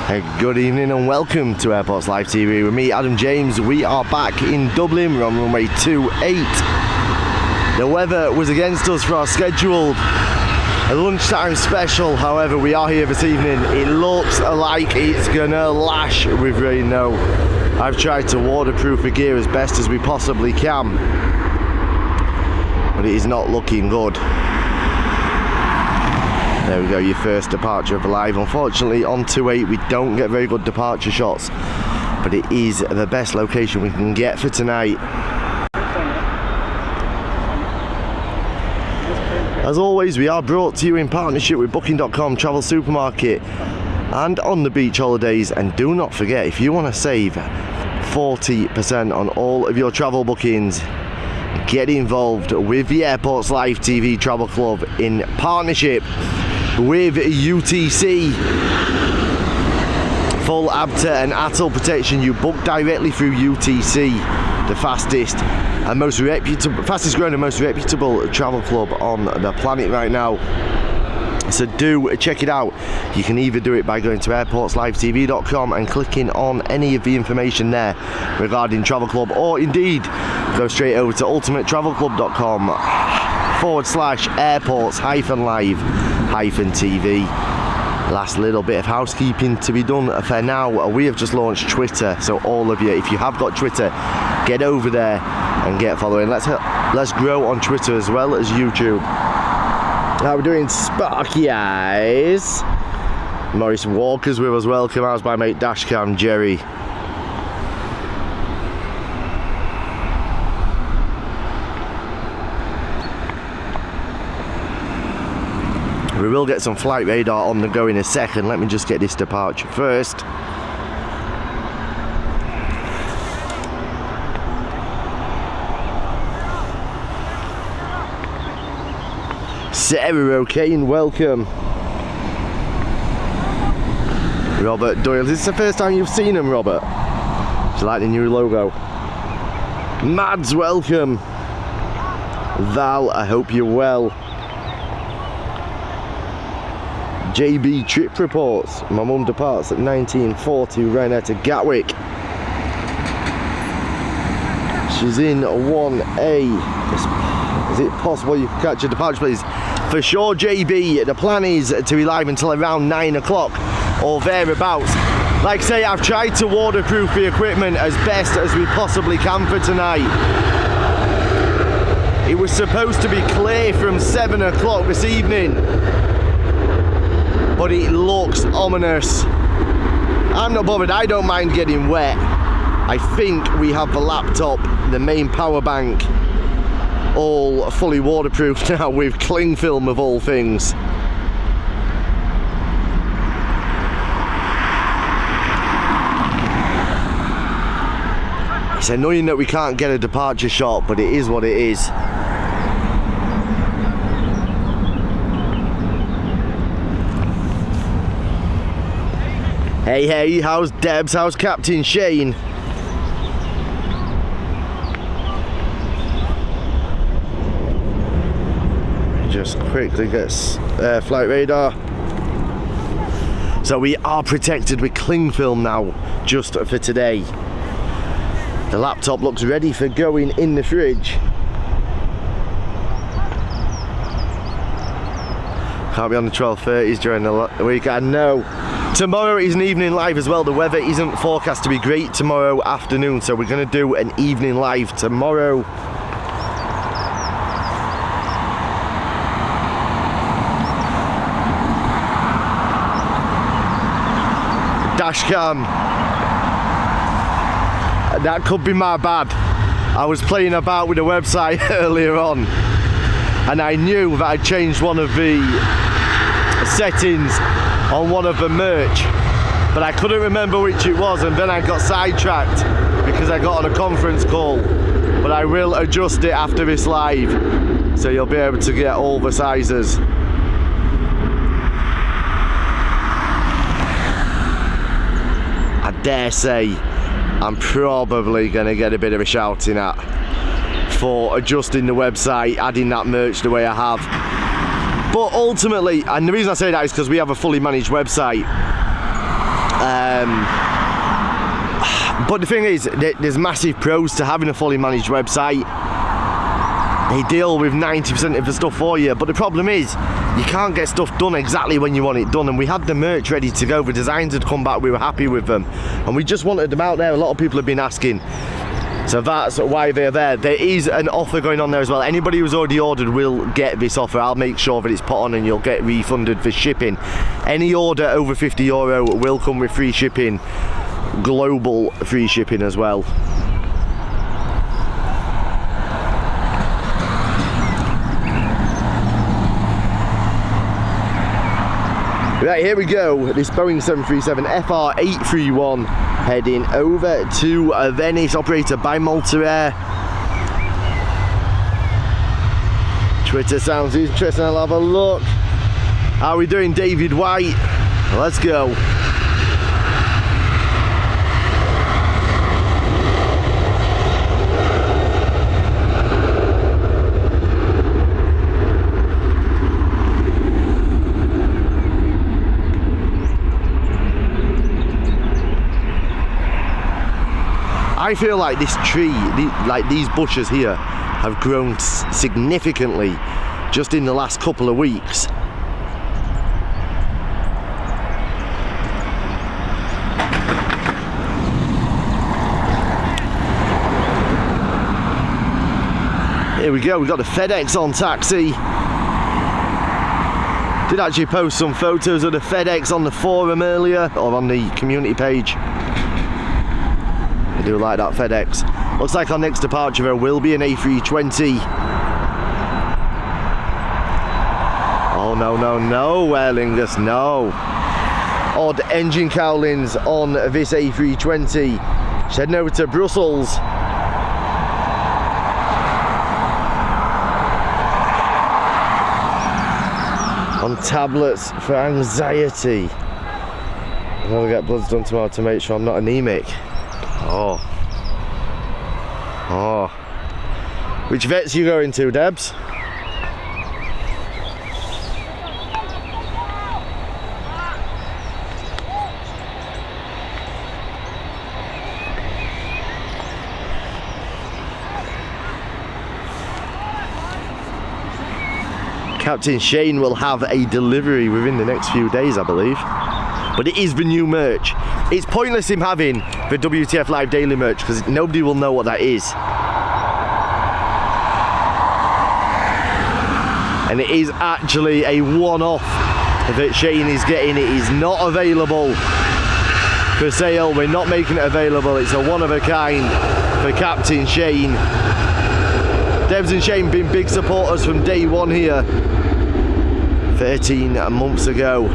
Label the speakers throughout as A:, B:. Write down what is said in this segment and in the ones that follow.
A: Good evening and welcome to Airports Live TV with me, Adam James. We are back in Dublin. We're on runway 28. The weather was against us for our scheduled lunchtime special. However, we are here this evening. It looks like it's gonna lash with rain now. I've tried to waterproof the gear as best as we possibly can, but it is not looking good. There we go, your first departure of the live. Unfortunately, on 28 we don't get very good departure shots, but it is the best location we can get for tonight. As always, we are brought to you in partnership with Booking.com, Travel Supermarket and On the Beach Holidays. And do not forget, if you want to save 40% on all of your travel bookings, get involved with the Airports Live TV Travel Club in partnership with UTC. Full ABTA and ATOL protection. You book directly through UTC, the fastest and most reputable, fastest growing and most reputable travel club on the planet right now. So do check it out. You can either do it by going to airportslivetv.com and clicking on any of the information there regarding Travel Club, or indeed go straight over to ultimatetravelclub.com/airports-live-tv. Last little bit of housekeeping to be done for now. We have just launched Twitter, so all of you, if you have got Twitter, get over there and get following. Let's grow on Twitter as well as YouTube. How we're doing, Sparky Eyes. Maurice Walker's with us. Welcome. How's my mate Dashcam Jerry? We will get some flight radar on the go in a second. Let me just get this departure first. Sarah O'Kane, welcome. Robert Doyle, is this the first time you've seen him, Robert? Do you like the new logo? Mads, welcome. Val, I hope you're well. JB trip reports. My mum departs at 19:40, ran out to Gatwick. She's in 1A. Is it possible you can catch a departure, please? For sure, JB. The plan is to be live until around 9 o'clock or thereabouts. Like I say, I've tried to waterproof the equipment as best as we possibly can for tonight. It was supposed to be clear from 7 o'clock this evening, but it looks ominous. I'm not bothered, I don't mind getting wet. I think we have the laptop, the main power bank, all fully waterproof now with cling film of all things. It's annoying that we can't get a departure shot, but it is what it is. Hey, how's Debs? How's Captain Shane? Just quickly get flight radar. So we are protected with cling film now, just for today. The laptop looks ready for going in the fridge. Can't be on the 12:30s during the week, I know. Tomorrow is an evening live as well. The weather isn't forecast to be great tomorrow afternoon, so we're going to do an evening live tomorrow. Dashcam. That could be my bad. I was playing about with the website earlier on, and I knew that I'd changed one of the settings on one of the merch, but I couldn't remember which it was, and then I got sidetracked because I got on a conference call. But I will adjust it after this live, so you'll be able to get all the sizes. I dare say I'm probably going to get a bit of a shouting at for adjusting the website, adding that merch the way I have. But ultimately, and the reason I say that is because we have a fully managed website, But the thing is, there's massive pros to having a fully managed website. They deal with 90% of the stuff for you, but the problem is you can't get stuff done exactly when you want it done. And we had the merch ready to go, the designs had come back, we were happy with them, and we just wanted them out there. A lot of people have been asking, so that's why they're there. There is an offer going on there as well. Anybody who's already ordered will get this offer. I'll make sure that it's put on and you'll get refunded for shipping. Any order over €50 will come with free shipping, global free shipping as well. Right, here we go. This Boeing 737 FR831 heading over to Venice, operated by Malta Air. Twitter sounds interesting, I'll have a look. How are we doing, David White? Let's go. I feel like this tree, like these bushes here, have grown significantly just in the last couple of weeks. Here we go, we've got the FedEx on taxi. Did actually post some photos of the FedEx on the forum earlier, or on the community page. I do like that FedEx. Looks like our next departure there will be an A320. Oh no, no, no, Aer Lingus, no. Odd engine cowlings on this A320. Heading over to Brussels. On tablets for anxiety. I'm gonna get bloods done tomorrow to make sure I'm not anemic. Oh. Oh. Which vets you going to, Debs? Captain Shane will have a delivery within the next few days, I believe. But it is the new merch. It's pointless him having the WTF Live Daily merch because nobody will know what that is. And it is actually a one-off that Shane is getting. It is not available for sale. We're not making it available. It's a one-of-a-kind for Captain Shane. Debs and Shane been big supporters from day one here 13 months ago.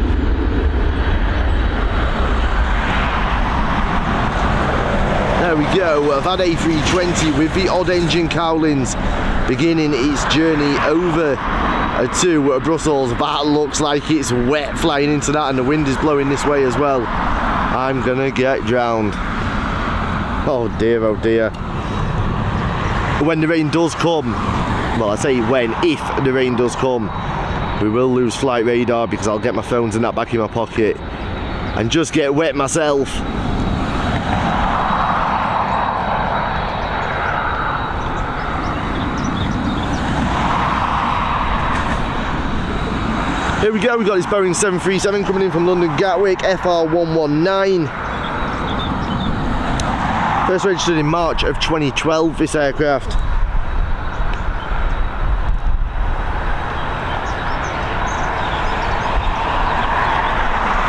A: There we go, I've had A320 with the odd engine cowlings beginning its journey over to Brussels. That looks like it's wet flying into that, and the wind is blowing this way as well. I'm gonna get drowned. Oh dear, oh dear. When the rain does come, well I say when, if the rain does come, we will lose flight radar because I'll get my phones and that back in my pocket and just get wet myself. Here we go, we've got this Boeing 737 coming in from London Gatwick, FR119. First registered in March of 2012, this aircraft.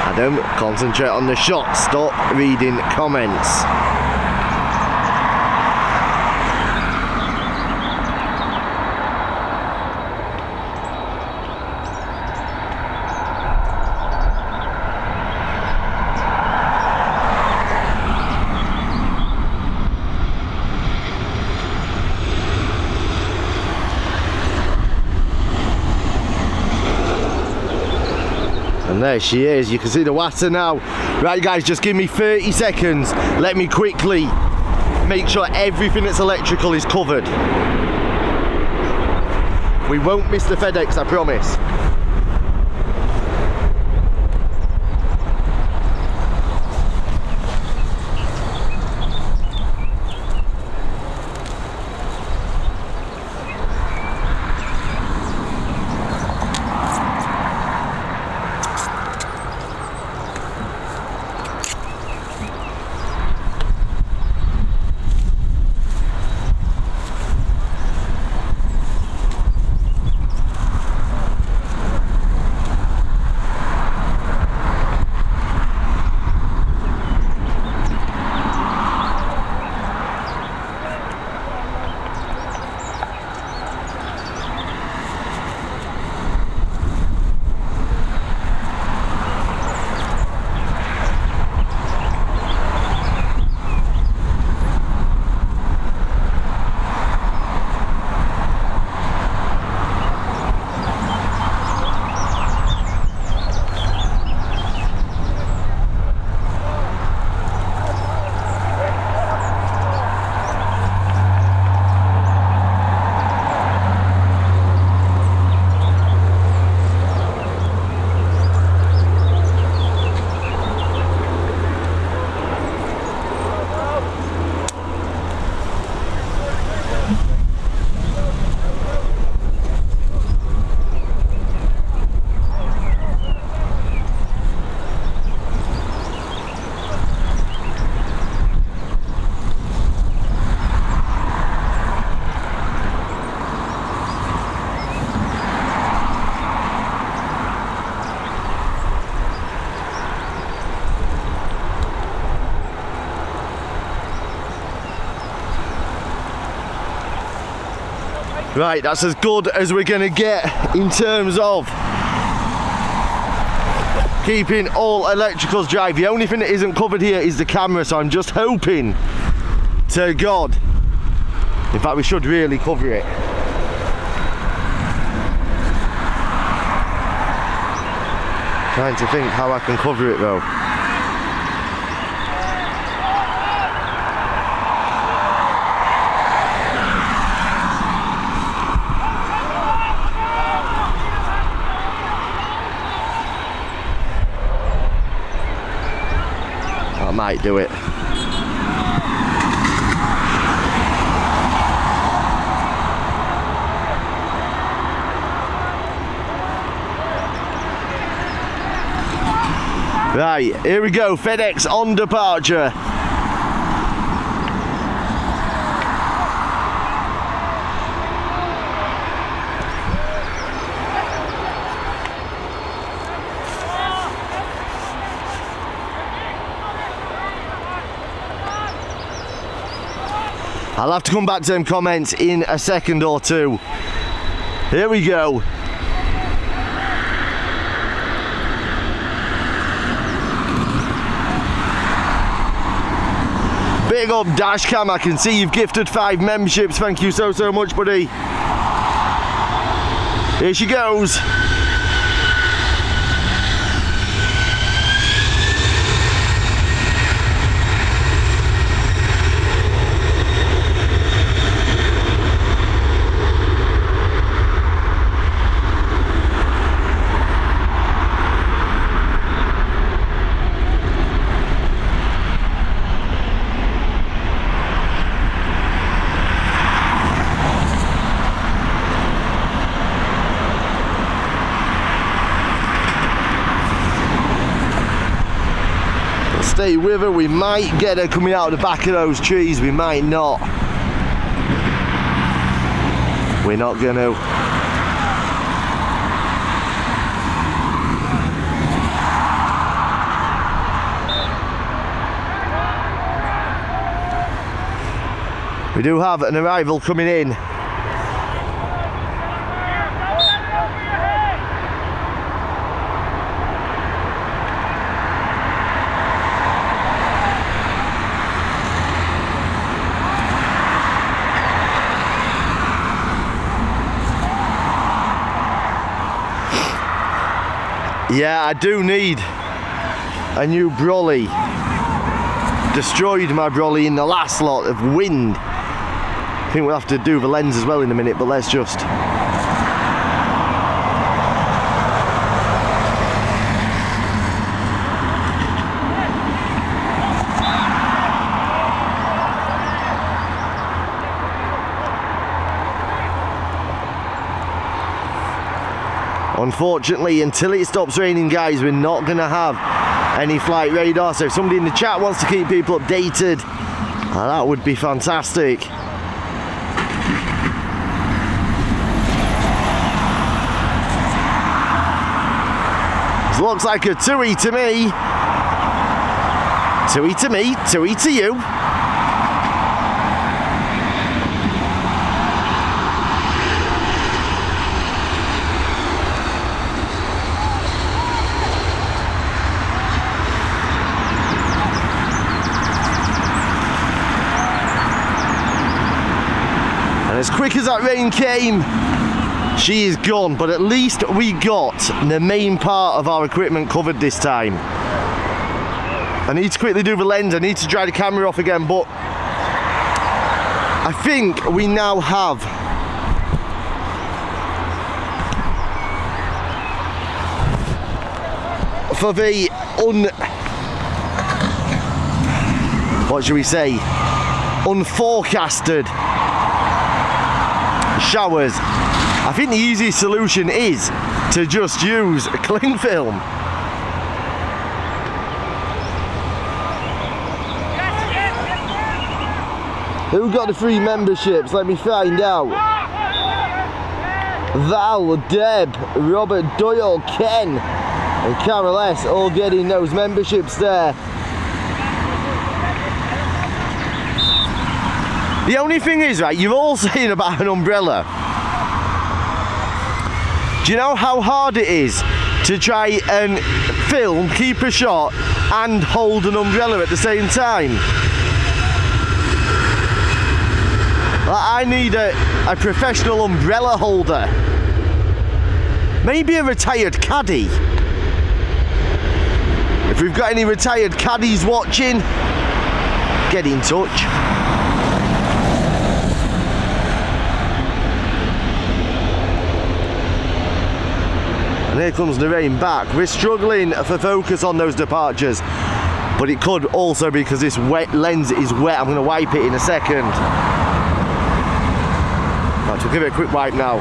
A: Adam, concentrate on the shot, stop reading comments. And there she is, you can see the water now. Right guys, just give me 30 seconds. Let me quickly make sure everything that's electrical is covered. We won't miss the FedEx, I promise. Right, that's as good as we're gonna get in terms of keeping all electricals dry. The only thing that isn't covered here is the camera, so I'm just hoping to God. In fact, we should really cover it. Trying to think how I can cover it though. I might do it. Right, here we go, FedEx on departure. I'll have to come back to them comments in a second or two. Here we go. Big up Dashcam, I can see you've gifted 5 memberships. Thank you so much, buddy. Here she goes. Stay with her, we might get her coming out of the back of those trees, we might not. We're not gonna. We do have an arrival coming in. Yeah, I do need a new brolly. Destroyed my brolly in the last lot of wind. I think we'll have to do the lens as well in a minute, but let's just... Unfortunately, until it stops raining, guys, we're not going to have any flight radar. So if somebody in the chat wants to keep people updated, that would be fantastic. This looks like a TUI to me. TUI to me, TUI to you. As quick as that rain came, she is gone, but at least we got the main part of our equipment covered this time. I need to quickly do the lens, I need to dry the camera off again, but I think we now have for the what should we say, unforecasted showers. I think the easiest solution is to just use cling film. Who got the free memberships? Let me find out. Val, Deb, Robert Doyle, Ken and Carol S all getting those memberships there. The only thing is, right, you're all saying about an umbrella. Do you know how hard it is to try and film, keep a shot, and hold an umbrella at the same time? I need a professional umbrella holder. Maybe a retired caddy. If we've got any retired caddies watching, get in touch. And here comes the rain back. We're struggling for focus on those departures, but it could also be because this wet lens is wet. I'm going to wipe it in a second. Right, we'll give it a quick wipe now.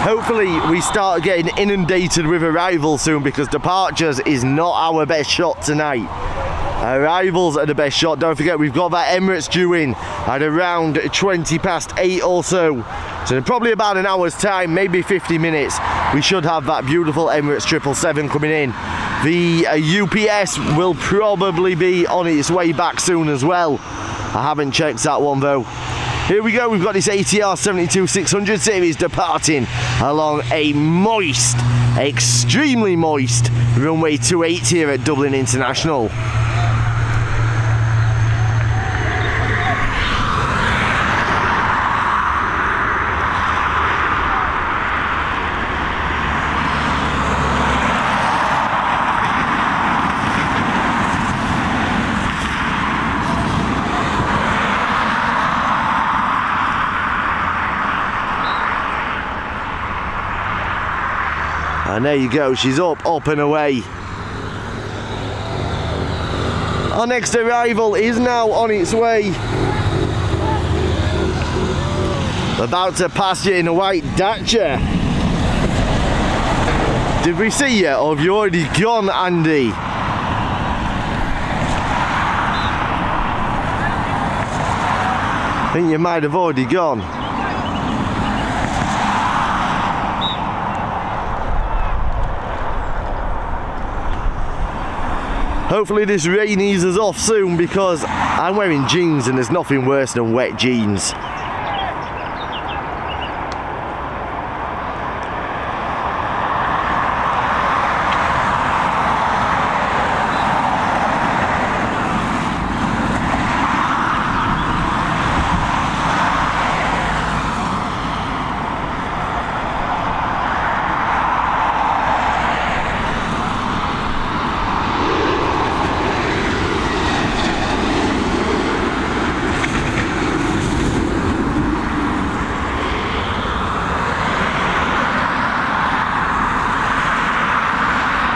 A: Hopefully we start getting inundated with arrivals soon, because departures is not our best shot tonight. Arrivals are the best shot. Don't forget, we've got that Emirates due in at around 20:08 or so. So in probably about an hour's time, maybe 50 minutes, we should have that beautiful Emirates 777 coming in. The UPS will probably be on its way back soon as well. I haven't checked that one though. Here we go, we've got this ATR 72-600 series departing along a moist, extremely moist runway 28 here at Dublin International. And there you go, she's up and away. Our next arrival is now on its way. About to pass you in a white Dacia. Did we see you, or have you already gone, Andy? I think you might have already gone. Hopefully this rain eases off soon, because I'm wearing jeans and there's nothing worse than wet jeans.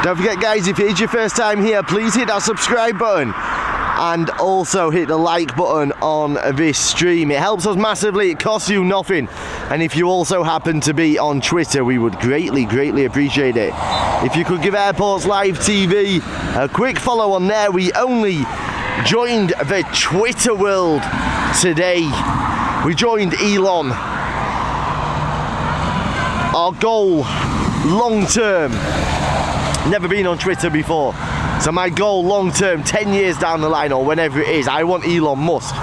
A: Don't forget guys, if it is your first time here, please hit that subscribe button and also hit the like button on this stream. It helps us massively, it costs you nothing. And if you also happen to be on Twitter, we would greatly appreciate it. If you could give Airports Live TV a quick follow on there. We only joined the Twitter world today. We joined Elon. Our goal, long term, never been on Twitter before, so my goal long term, 10 years down the line or whenever it is, I want Elon Musk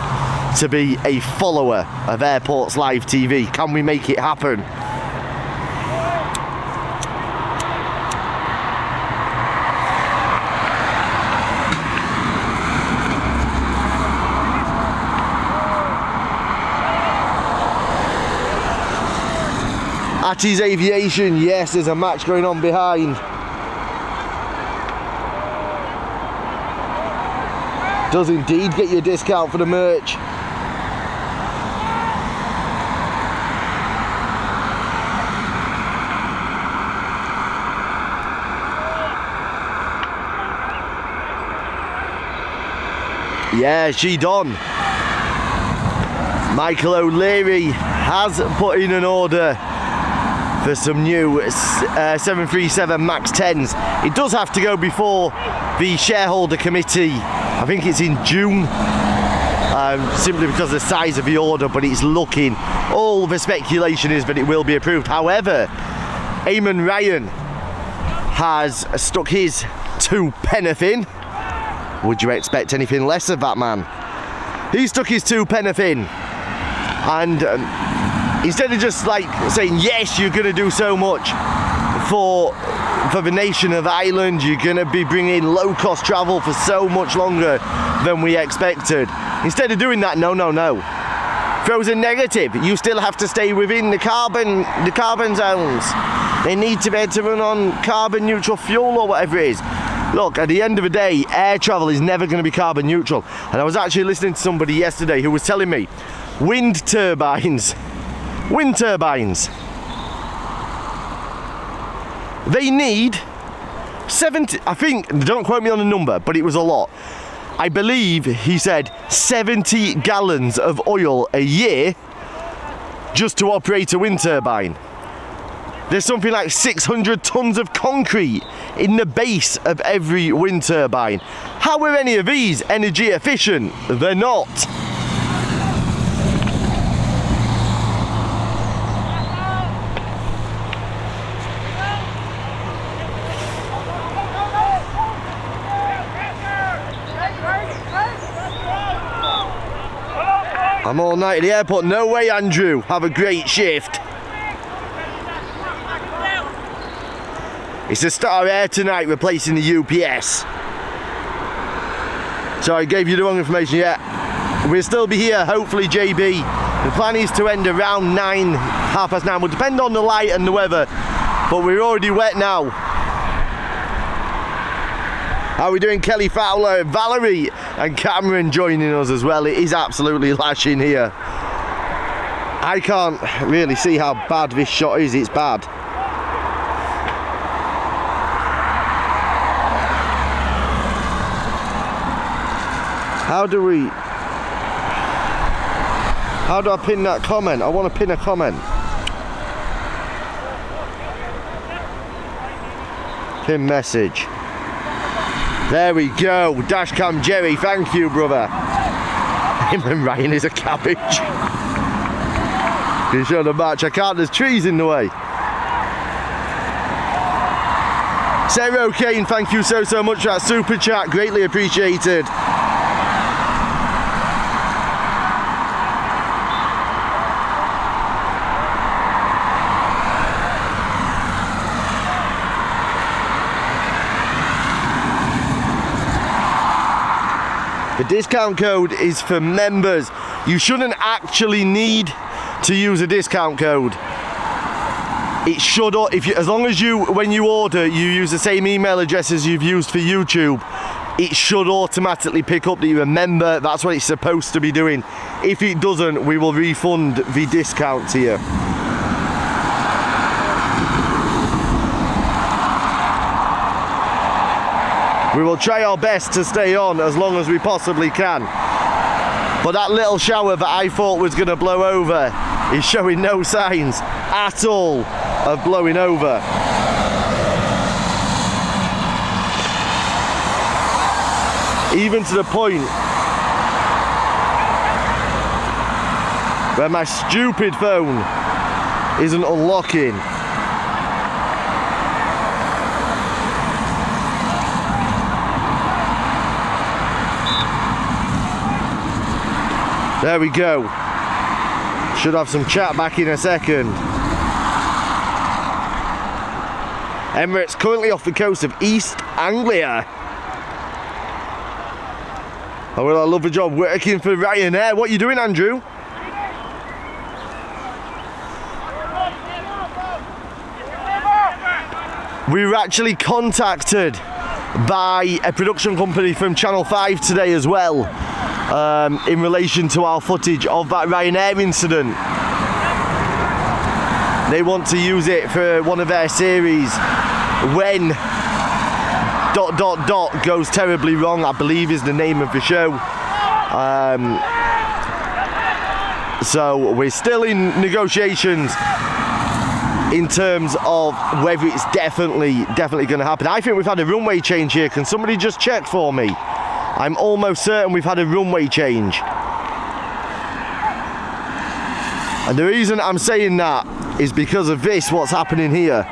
A: to be a follower of Airports Live TV. Can we make it happen? Atty's Aviation, yes, there's a match going on behind. Does indeed get you a discount for the merch. Yeah, she done. Michael O'Leary has put in an order for some new 737 MAX 10s. It does have to go before the shareholder committee. I think it's in June, simply because of the size of the order, but it's looking all the speculation is that it will be approved. However, Eamon Ryan has stuck his 2 penneth in. Would you expect anything less of that man? He stuck his 2 penneth in, and instead of just like saying yes, you're going to do so much for the nation of Ireland, you're going to be bringing low-cost travel for so much longer than we expected. Instead of doing that, no. Throws a negative. You still have to stay within the carbon zones. They need to be able to run on carbon neutral fuel or whatever it is. Look, at the end of the day, air travel is never going to be carbon neutral. And I was actually listening to somebody yesterday who was telling me wind turbines, they need 70, I think, don't quote me on the number, but it was a lot. I believe he said 70 gallons of oil a year just to operate a wind turbine. There's something like 600 tons of concrete in the base of every wind turbine. How are any of these energy efficient? They're not. I'm all night at the airport. No way, Andrew. Have a great shift. It's the Star Air tonight replacing the UPS. So I gave you the wrong information. Yeah, we'll still be here, hopefully, JB. The plan is to end around 9, 9:30. Will depend on the light and the weather, but we're already wet now. How are we doing, Kelly Fowler, Valerie and Cameron joining us as well? It is absolutely lashing here. I can't really see how bad this shot is. It's bad. How do I pin that comment? I want to pin a comment. Pin message. There we go. Dashcam Jerry, thank you, brother. Him and Ryan is a cabbage. Can you show the match? I can't, there's trees in the way. Sarah O'Kane, thank you so much for that super chat. Greatly appreciated. The discount code is for members. You shouldn't actually need to use a discount code. It should, as long as when you order, you use the same email address as you've used for YouTube, it should automatically pick up that you're a member. That's what it's supposed to be doing. If it doesn't, we will refund the discount to you. We will try our best to stay on as long as we possibly can. But that little shower that I thought was going to blow over is showing no signs at all of blowing over. Even to the point where my stupid phone isn't unlocking. There we go. Should have some chat back in a second. Emirates currently off the coast of East Anglia. Oh, well, I love the job working for Ryanair. What are you doing, Andrew? We were actually contacted by a production company from Channel 5 today as well. In relation to our footage of that Ryanair incident. They want to use it for one of their series when ... goes terribly wrong, I believe is the name of the show. So we're still in negotiations in terms of whether it's definitely going to happen. I think we've had a runway change here. Can somebody just check for me? I'm almost certain we've had a runway change. And the reason I'm saying that is because of this, what's happening here.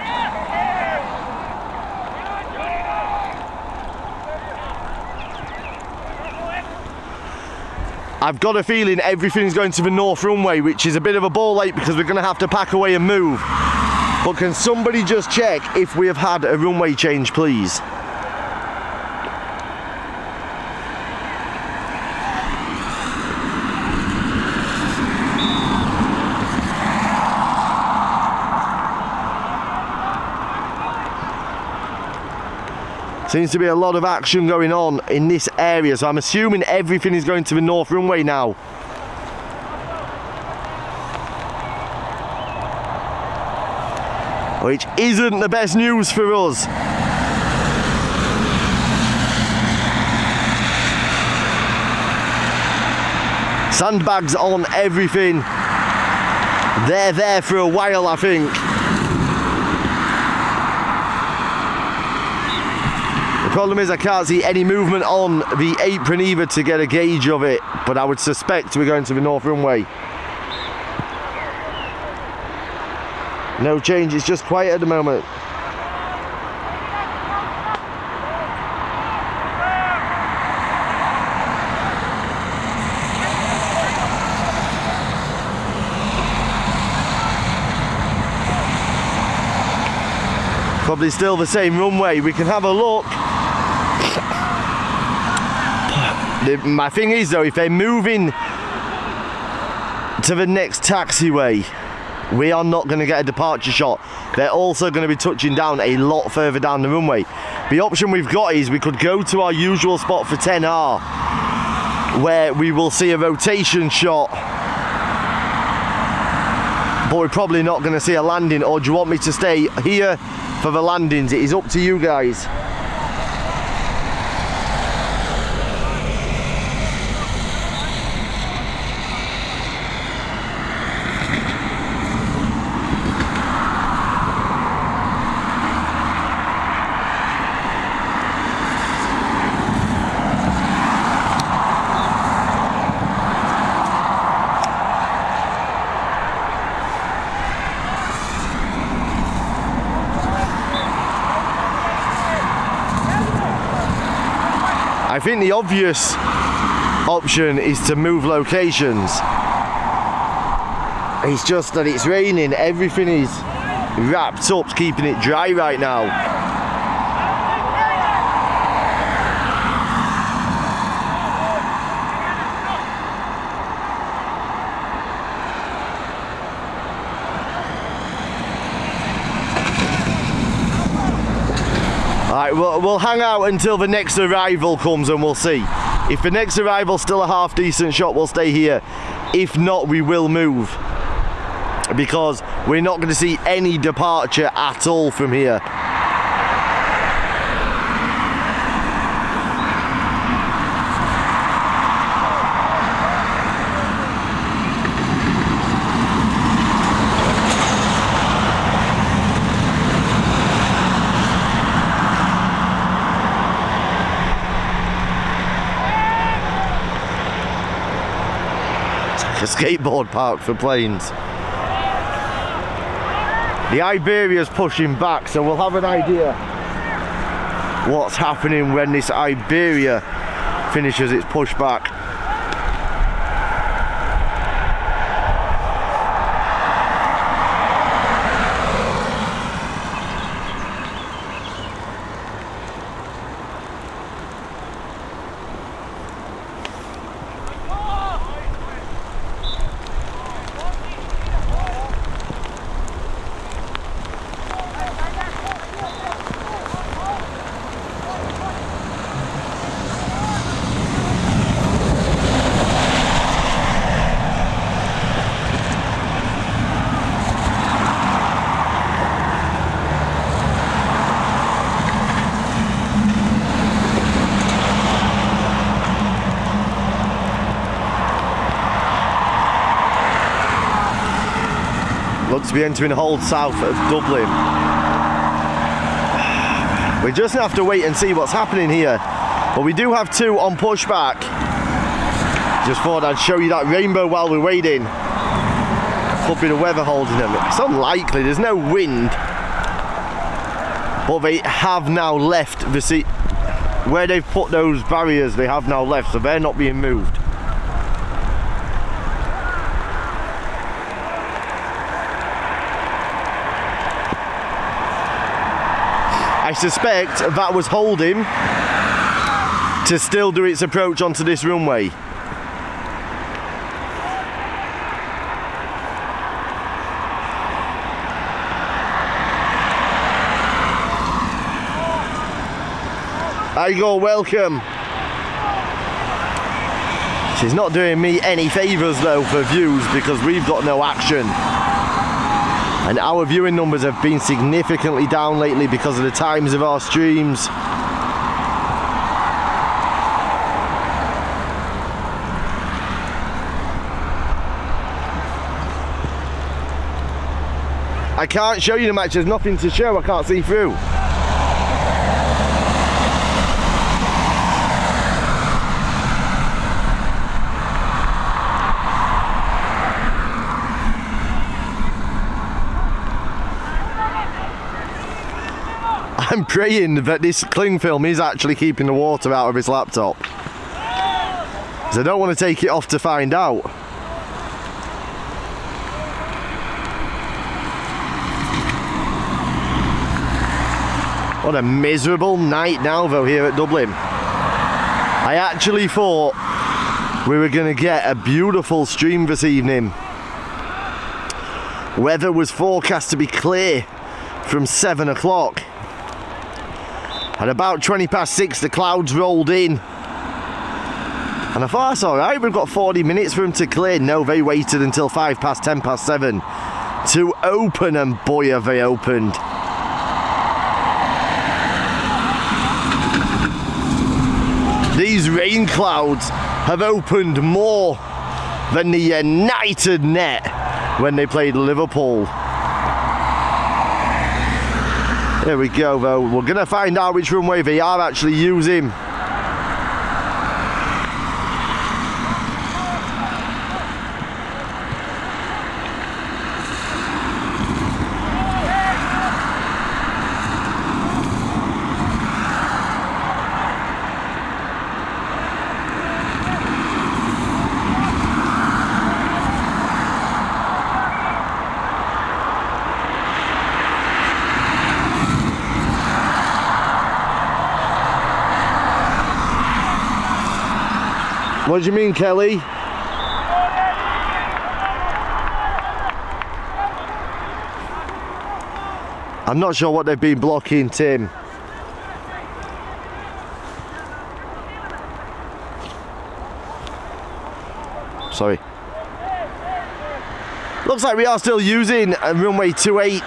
A: I've got a feeling everything's going to the north runway, which is a bit of a ball ache because we're going to have to pack away and move. But can somebody just check if we have had a runway change, please? Seems to be a lot of action going on in this area, so I'm assuming everything is going to the north runway now. Which isn't the best news for us. Sandbags on everything. They're there for a while, I think. The problem is I can't see any movement on the apron either to get a gauge of it, but I would suspect we're going to the north runway. No change, it's just quiet at the moment. Probably still the same runway. We can have a look. My thing is though, if they're moving to the next taxiway, we are not going to get a departure shot. They're also going to be touching down a lot further down the runway. The option we've got is we could go to our usual spot for 10R, where we will see a rotation shot, but we're probably not going to see a landing. Or do you want me to stay here for the landings? It is up to you guys. I think the obvious option is to move locations. It's just that it's raining, everything is wrapped up, keeping it dry right now. Alright, we'll hang out until the next arrival comes and we'll see. If the next arrival's still a half decent shot, we'll stay here. If not, we will move, because we're not going to see any departure at all from here. A skateboard park for planes. The Iberia's pushing back, so we'll have an idea what's happening when this Iberia finishes its pushback. Looks to be entering hold south of Dublin. We just have to wait and see what's happening here. But we do have two on pushback. Just thought I'd show you that rainbow while we're waiting could be the weather holding them. It's unlikely, there's no wind. But they have now left the seat. Where they've put those barriers, they have now left, so they're not being moved. I suspect that was holding to still do its approach onto this runway. There you go, welcome. She's not doing me any favours though for views because we've got no action. And our viewing numbers have been significantly down lately because of the times of our streams. I can't show you the match, there's nothing to show, I can't see through. I'm praying that this cling film is actually keeping the water out of his laptop. Because I don't want to take it off to find out. What a miserable night now though here at Dublin. I actually thought we were going to get a beautiful stream this evening. Weather was forecast to be clear from 7 o'clock. At about 20 past 6 the clouds rolled in. And I thought that's alright, we've got 40 minutes for them to clear. No, they waited until 10 past 7 to open, and boy have they opened. These rain clouds have opened more than the United net when they played Liverpool. There we go though, we're going to find out which runway they are actually using. What do you mean, Kelly? I'm not sure what they've been blocking, Tim. Sorry. Looks like we are still using runway 28.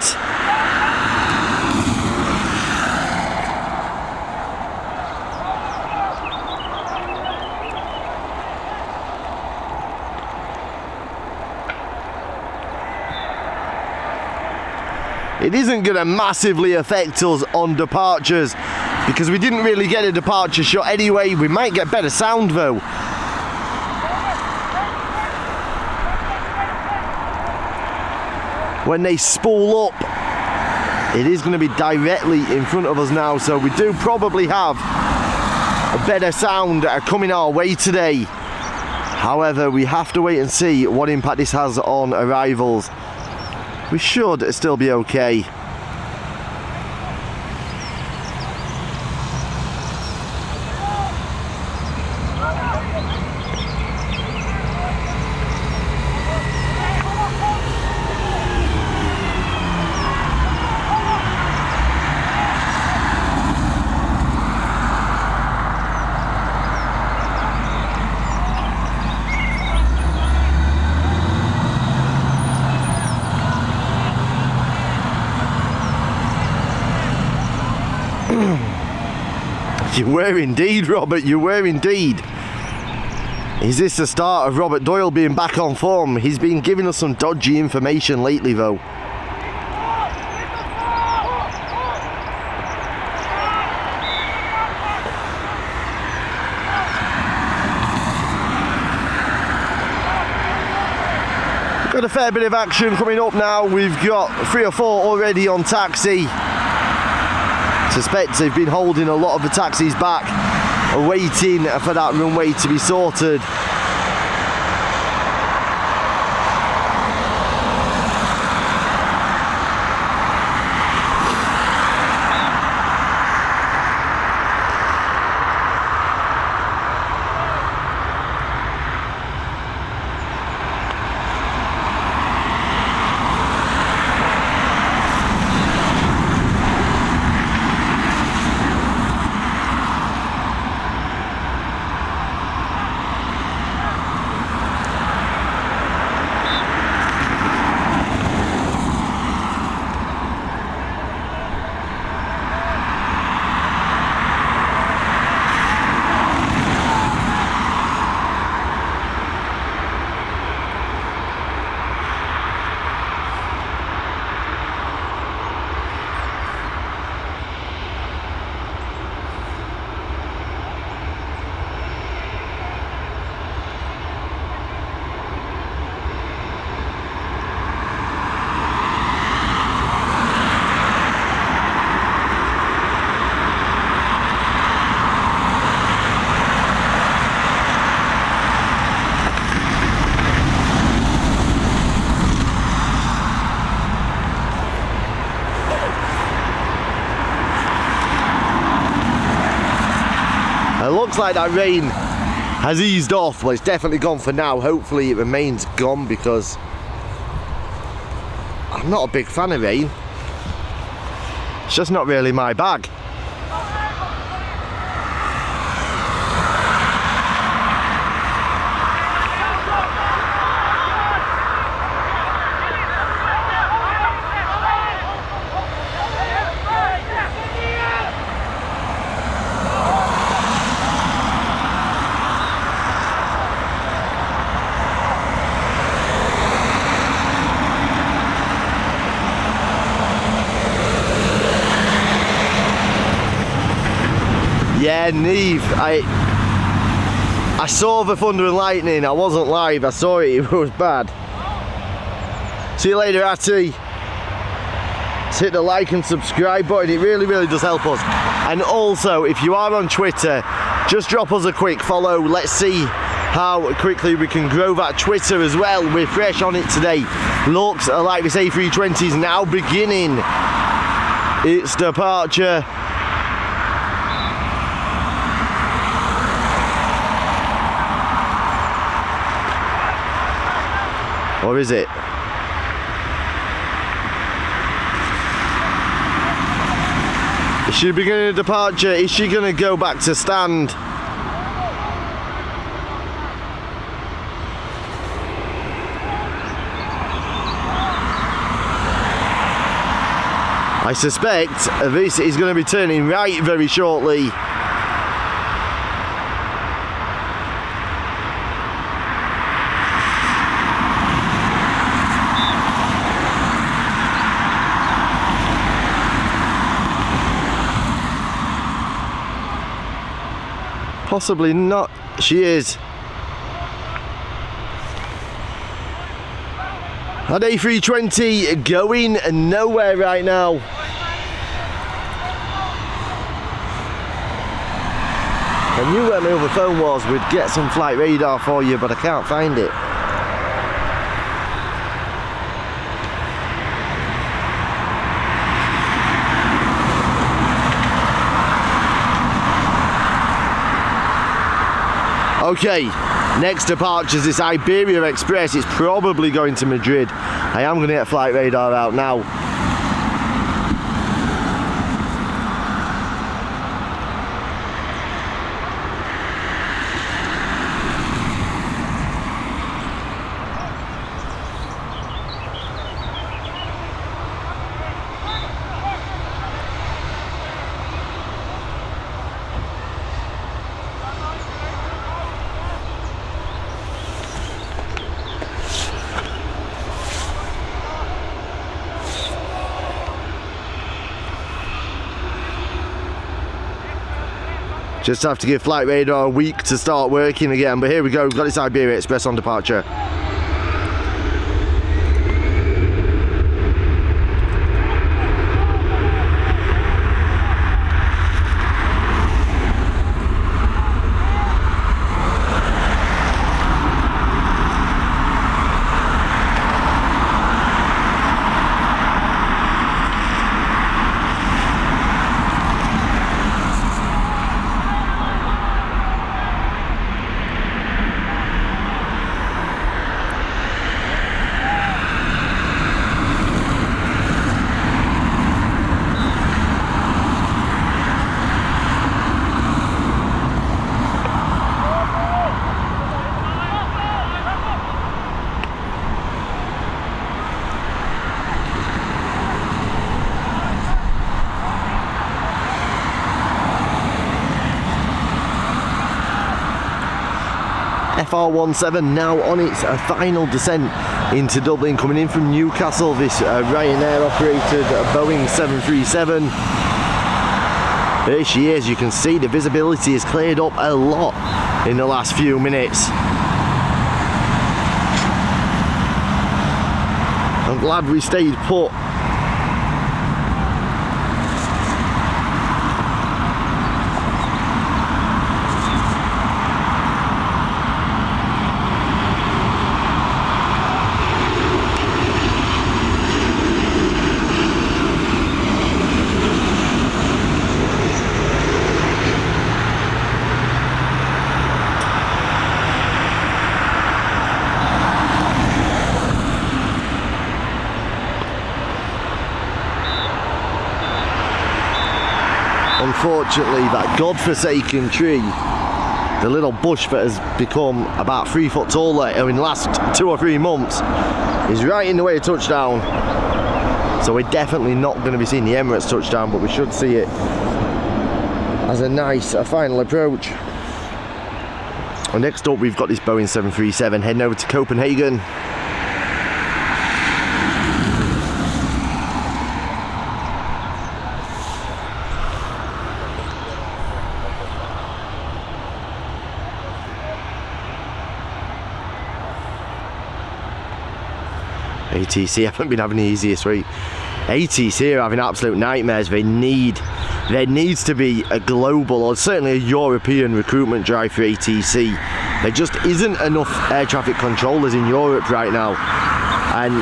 A: It isn't going to massively affect us on departures because we didn't really get a departure shot anyway. We might get better sound though. When they spool up, it is going to be directly in front of us now, so we do probably have a better sound coming our way today. However, we have to wait and see what impact this has on arrivals. We should still be okay. You were indeed, Robert, you were indeed. Is this the start of Robert Doyle being back on form? He's been giving us some dodgy information lately though. Got a fair bit of action coming up now. We've got 3 or 4 already on taxi. Suspect they've been holding a lot of the taxis back, waiting for that runway to be sorted. It looks like that rain has eased off. Well, it's definitely gone for now. Hopefully it remains gone, because I'm not a big fan of rain. It's just not really my bag. Yeah, Neve, I saw the thunder and lightning. I wasn't live, I saw it, it was bad. See you later, Atty. Just hit the like and subscribe button, it really does help us. And also, if you are on Twitter, just drop us a quick follow. Let's see how quickly we can grow that Twitter as well. We're fresh on it today. Looks like this A320 is now beginning its departure. Or is it? Is she beginning a departure? Is she going to go back to stand? I suspect this is going to be turning right very shortly. Possibly not. She is. That A320 going nowhere right now. I knew where my other phone was. We'd get some flight radar for you, but I can't find it. Okay, next departure is this Iberia Express. It's probably going to Madrid. I am going to get flight radar out now. Just have to give flight radar a week to start working again, but here we go, we've got this Iberia Express on departure. FR17 now on its final descent into Dublin, coming in from Newcastle, this Ryanair operated Boeing 737. There she is. You can see the visibility has cleared up a lot in the last few minutes. I'm glad we stayed put. Unfortunately, that godforsaken tree, the little bush that has become about 3 foot taller in the last 2 or 3 months, is right in the way of touchdown. So we're definitely not going to be seeing the Emirates touchdown, but we should see it as a nice final approach. Well, next up we've got this Boeing 737 heading over to Copenhagen. ATC haven't been having the easiest week. ATC are having absolute nightmares. There needs to be a global, or certainly a European recruitment drive for ATC. There just isn't enough air traffic controllers in Europe right now, and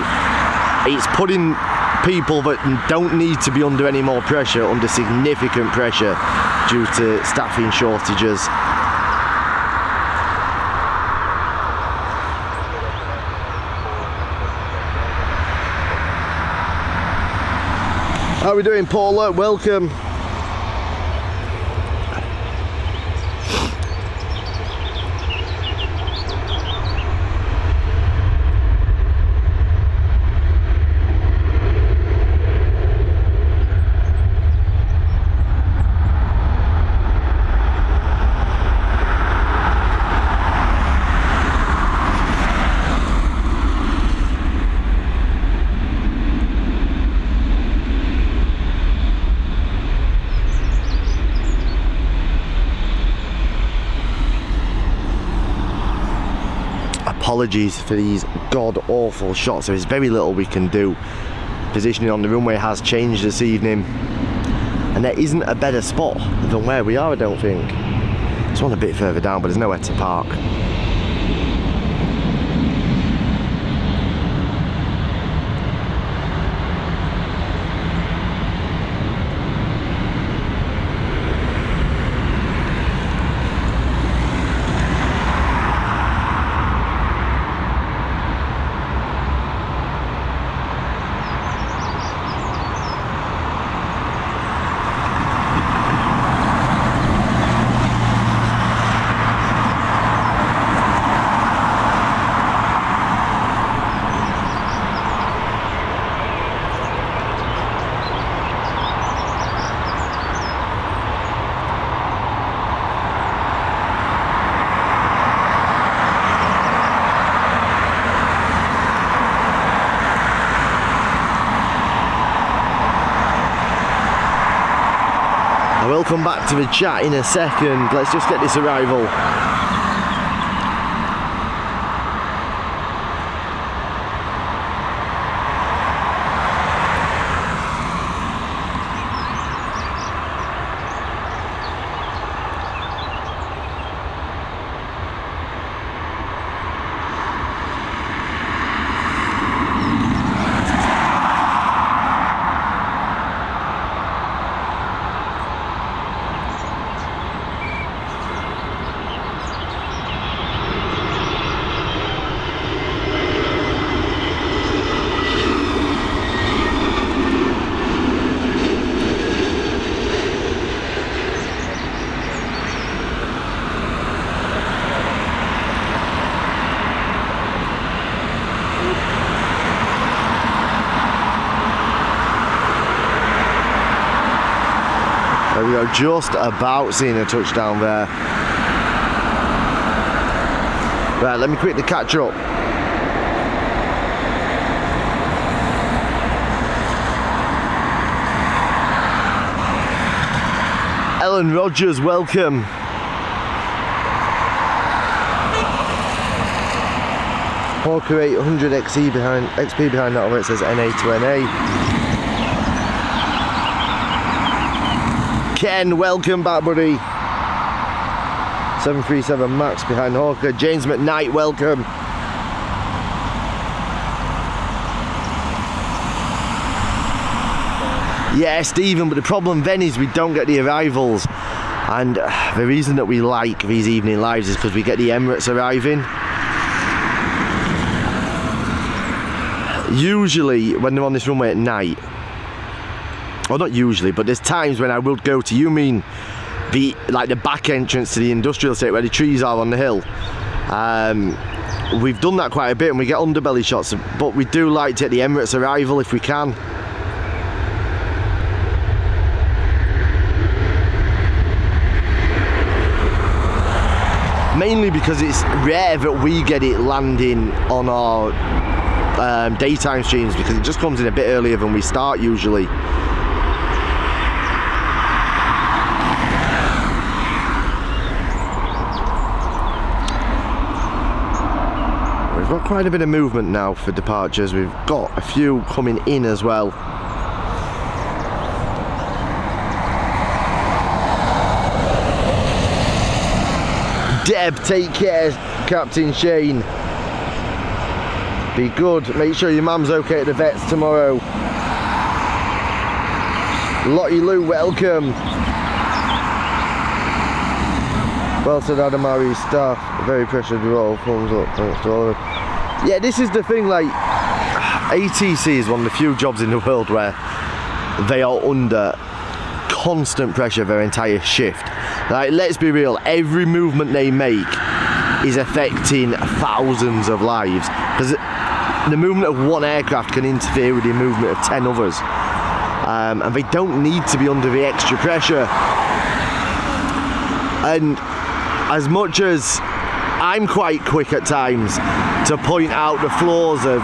A: it's putting people that don't need to be under any more pressure under significant pressure due to staffing shortages. How are we doing, Paula? Welcome. Apologies for these god-awful shots. There is very little we can do. Positioning on the runway has changed this evening, and there isn't a better spot than where we are, I don't think. There's one a bit further down, but there's nowhere to park. We'll come back to the chat in a second. Let's just get this arrival. There we go, just about seeing a touchdown there. Right, let me quickly catch up. Ellen Rogers, welcome. Hawker 800 XP behind that where it says NA to NA. Ken, welcome back, buddy. 737 Max behind Hawker. James McKnight, welcome. Yeah, Stephen, but the problem then is we don't get the arrivals. And the reason that we like these evening lives is because we get the Emirates arriving. Usually, when they're on this runway at night, well, not usually, but there's times when I will go to, you mean the back entrance to the industrial estate where the trees are on the hill. We've done that quite a bit and we get underbelly shots, but we do like to get the Emirates arrival if we can. Mainly because it's rare that we get it landing on our daytime streams, because it just comes in a bit earlier than we start usually. We've got quite a bit of movement now for departures. We've got a few coming in as well. Deb, take care, Captain Shane. Be good. Make sure your mum's okay at the vets tomorrow. Lottie Lou, welcome. Well said, Adamari staff. Very pressured role. Thumbs up. Thanks to all of them. Yeah, this is the thing, like, ATC is one of the few jobs in the world where they are under constant pressure their entire shift. Like, let's be real, every movement they make is affecting thousands of lives, because the movement of one aircraft can interfere with the movement of 10 others, and they don't need to be under the extra pressure. And as much as I'm quite quick at times to point out the flaws of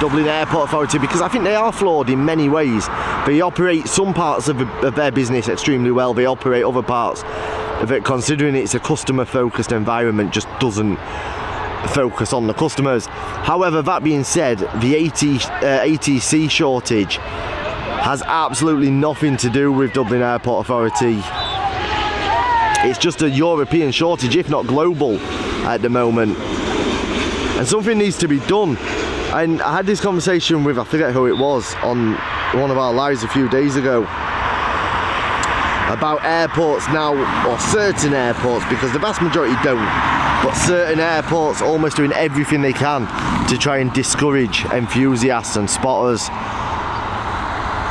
A: Dublin Airport Authority, because I think they are flawed in many ways. They operate some parts of their business extremely well, they operate other parts of it, considering it's a customer focused environment, just doesn't focus on the customers. However, that being said, the ATC shortage has absolutely nothing to do with Dublin Airport Authority. It's just a European shortage, if not global, at the moment. And something needs to be done. And I had this conversation with, I forget who it was, on one of our lives a few days ago, about airports now, or certain airports, because the vast majority don't, but certain airports almost doing everything they can to try and discourage enthusiasts and spotters.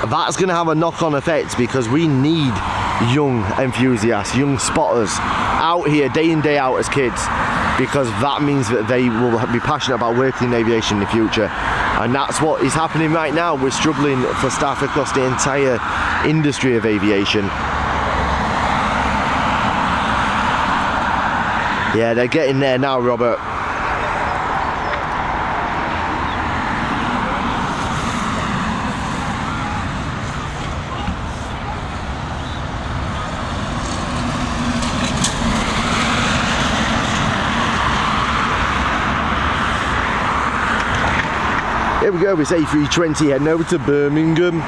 A: That's going to have a knock-on effect, because we need young enthusiasts, young spotters out here day in day out as kids, because that means that they will be passionate about working in aviation in the future. And that's what is happening right now. We're struggling for staff across the entire industry of aviation. Yeah, they're getting there now, Robert. Here we go, it's A320 heading over to Birmingham.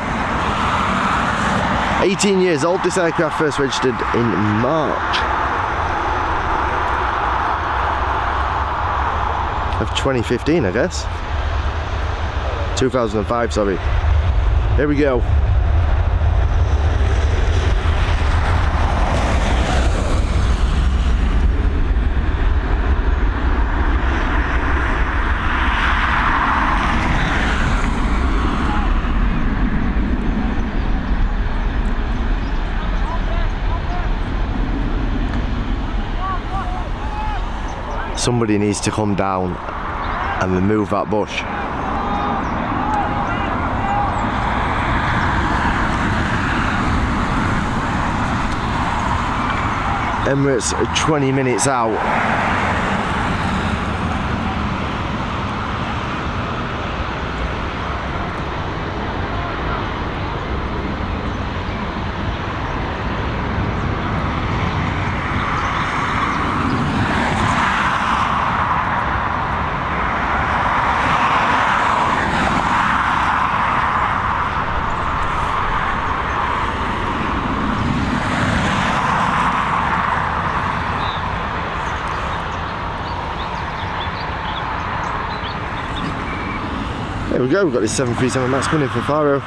A: 18 years old, this aircraft first registered in March of 2015, I guess. 2005, sorry. Here we go. Somebody needs to come down and remove that bush. Emirates are 20 minutes out. There we go, we've got this 737 MAX coming in from Faro.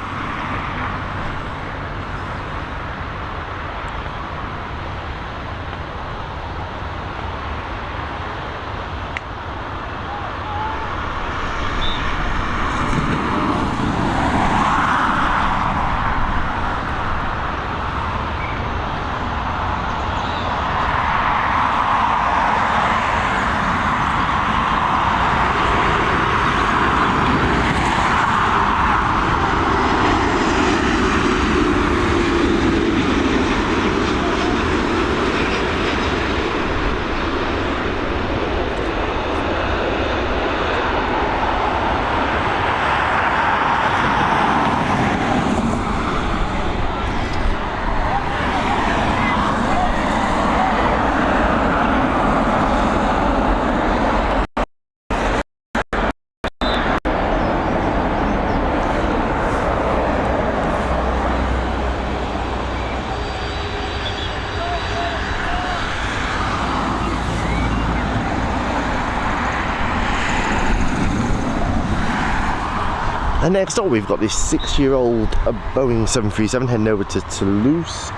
A: And next up we've got this 6-year-old Boeing 737 heading over to Toulouse.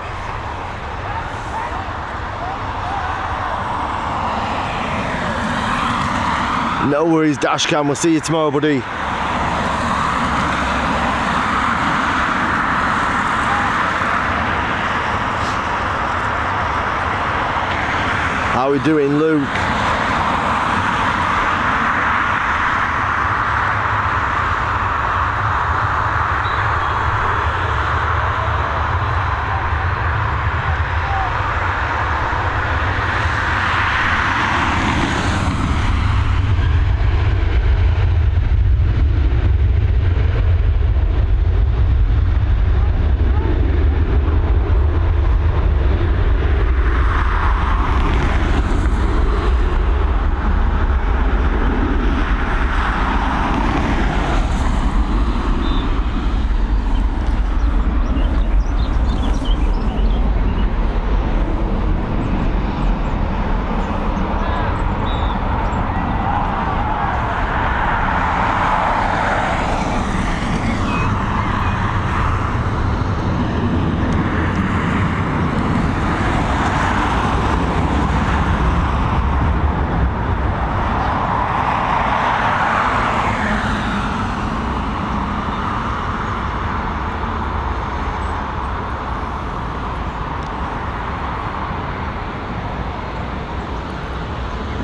A: No worries, Dashcam, we'll see you tomorrow, buddy. How we doing, Luke?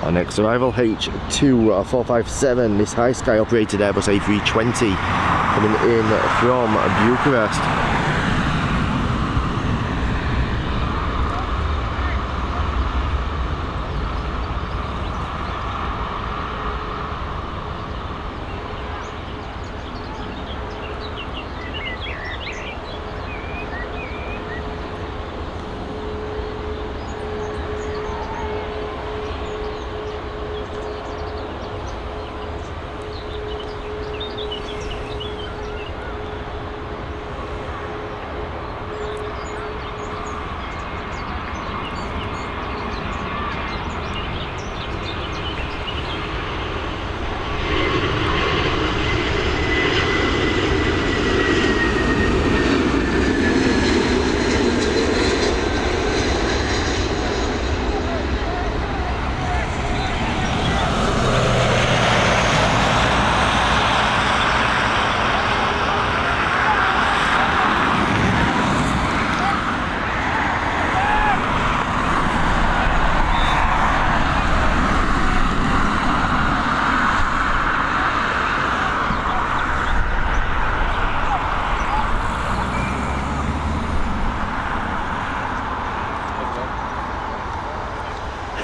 A: Our next arrival, H2457, this high sky operated Airbus A320 coming in from Bucharest.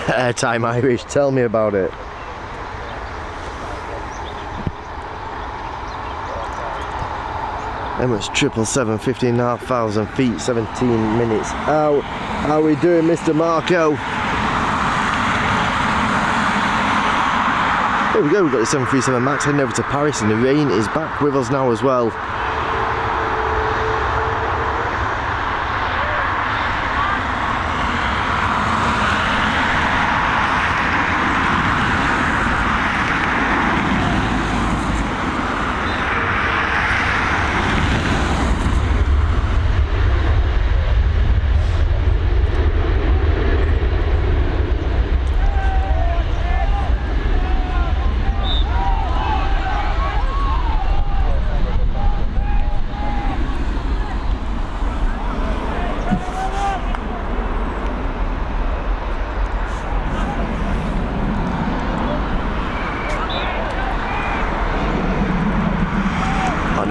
A: Airtime Irish, tell me about it. Emirates 777, 15,500 feet, 17 minutes out. How are we doing, Mr. Marco? There we go, we've got the 737 MAX heading over to Paris, and the rain is back with us now as well.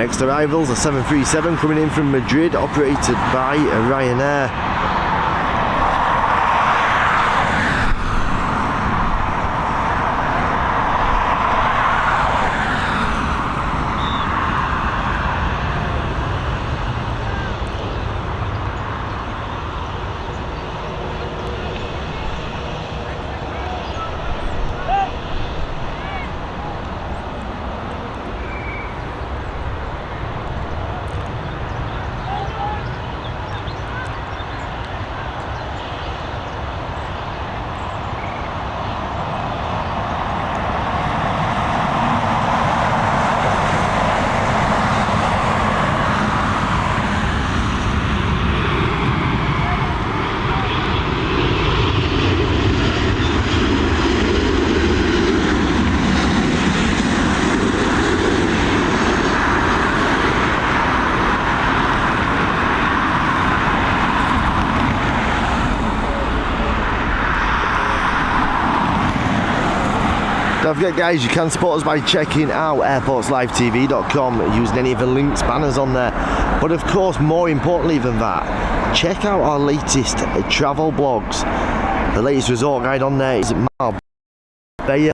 A: Next arrivals, a 737 coming in from Madrid, operated by Ryanair. Don't forget guys, you can support us by checking out airportslivetv.com using any of the links, banners on there. But of course, more importantly than that, check out our latest travel blogs. The latest resort guide on there is Marbella,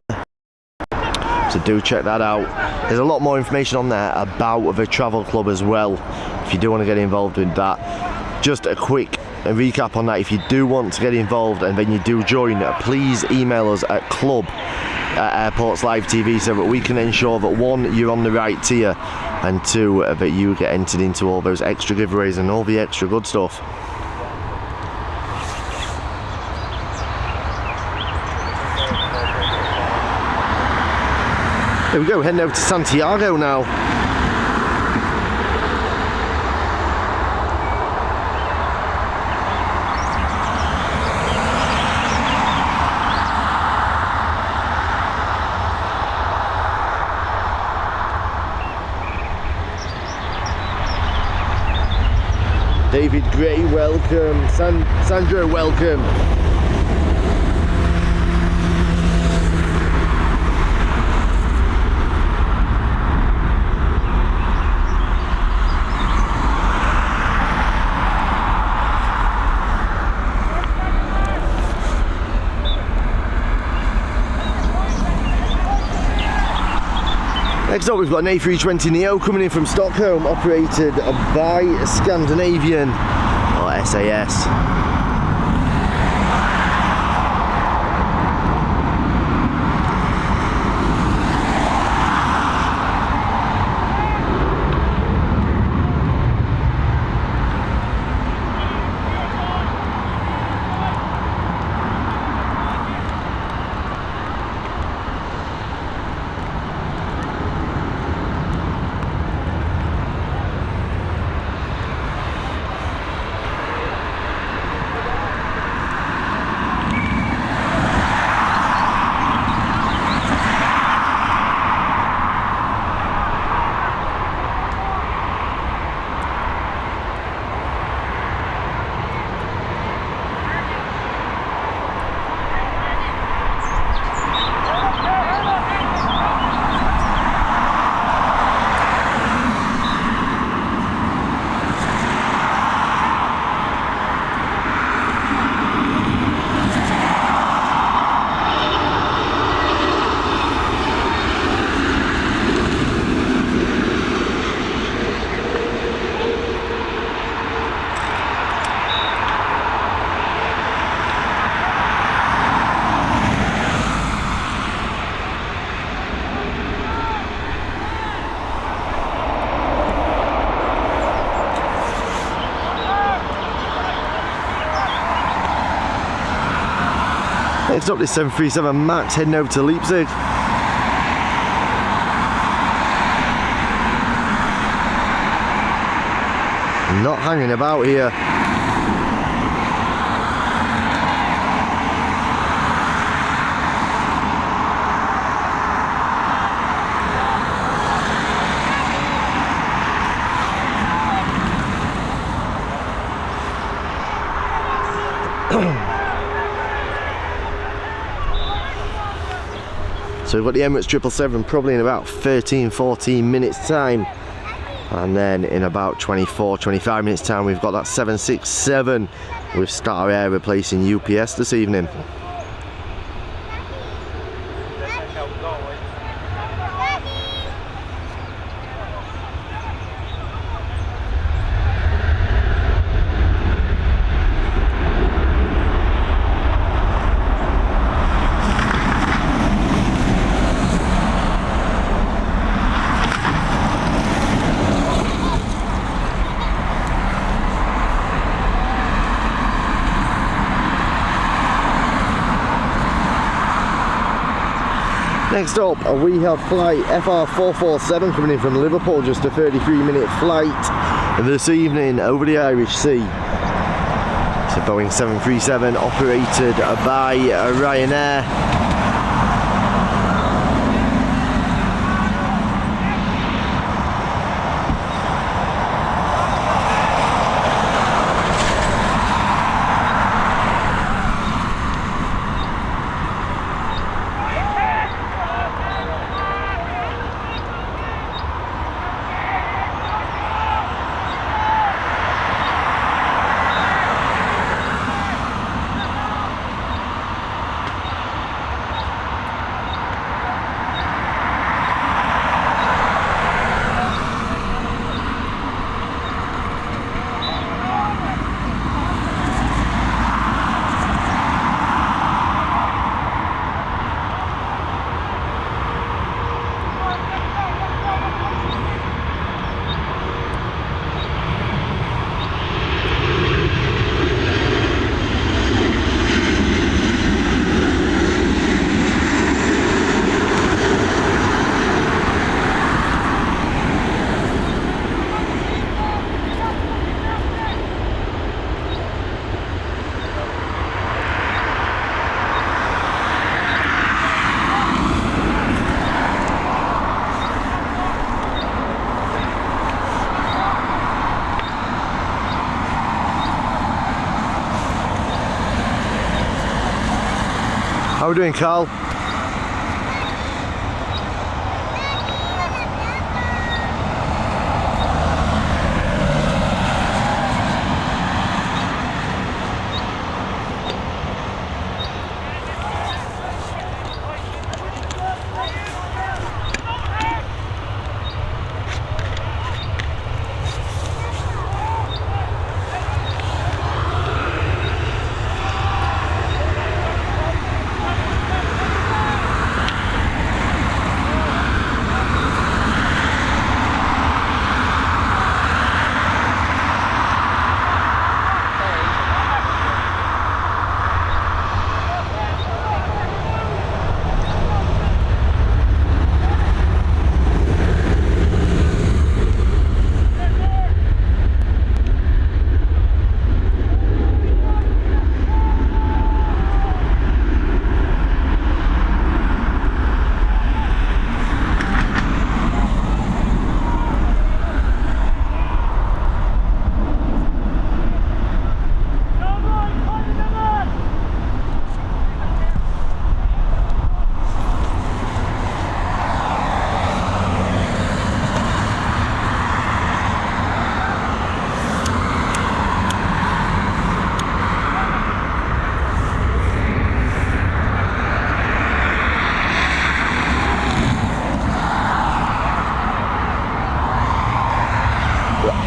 A: so do check that out. There's a lot more information on there about the travel club as well, if you do want to get involved with that. Just a quick recap on that: if you do want to get involved and then you do join, please email us at club@Airports Live TV so that we can ensure that one, you're on the right tier, and two, that you get entered into all those extra giveaways and all the extra good stuff. There we go, heading over to Santiago now. David Gray, welcome. Sandra, welcome. Next up, we've got an A320neo coming in from Stockholm, operated by Scandinavian, or SAS. Next up, this 737 MAX heading over to Leipzig. Not hanging about here. So we've got the Emirates 777 probably in about 13-14 minutes time. And then in about 24-25 minutes time we've got that 767 with Star Air replacing UPS this evening. Next up, we have flight FR447 coming in from Liverpool, just a 33-minute flight this evening over the Irish Sea. It's a Boeing 737 operated by Ryanair. How are we doing, Carl?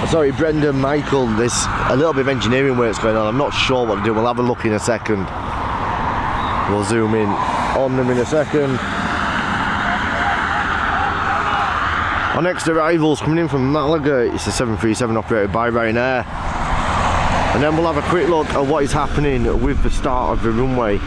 A: Sorry, Brendan, Michael, there's a little bit of engineering works going on. I'm not sure what to do. We'll have a look in a second. We'll zoom in on them in a second. Our next arrival's coming in from Malaga. It's a 737 operated by Ryanair. And then we'll have a quick look at what is happening with the start of the runway.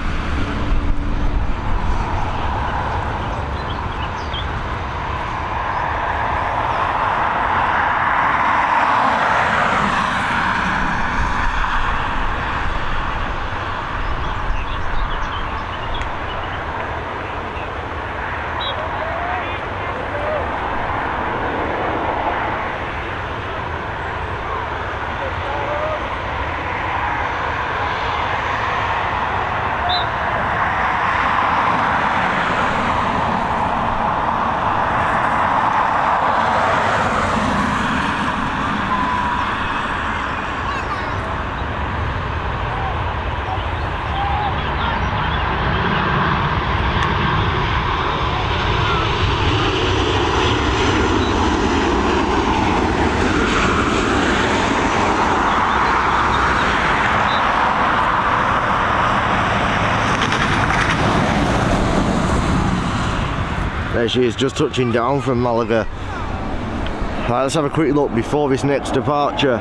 A: There she is, just touching down from Malaga. Right, let's have a quick look before this next departure.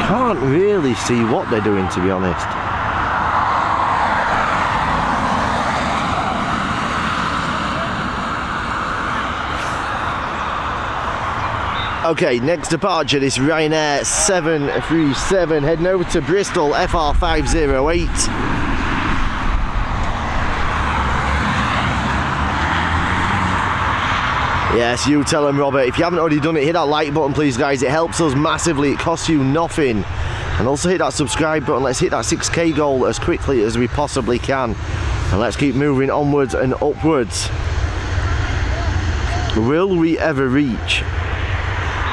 A: Can't really see what they're doing, to be honest. Okay, next departure, this Ryanair 737 heading over to Bristol, FR508. Yes, you tell them, Robert. If you haven't already done it, hit that like button, please, guys. It helps us massively. It costs you nothing. And also hit that subscribe button. Let's hit that 6K goal as quickly as we possibly can. And let's keep moving onwards and upwards. Will we ever reach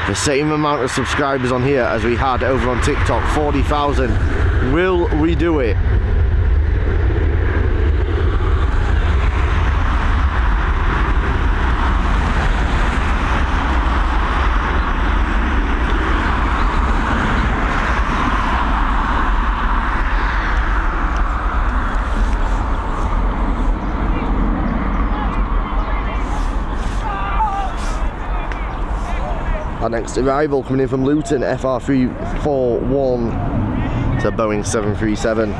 A: the same amount of subscribers on here as we had over on TikTok? 40,000. Will we do it? Our next arrival coming in from Luton, FR341 to Boeing 737.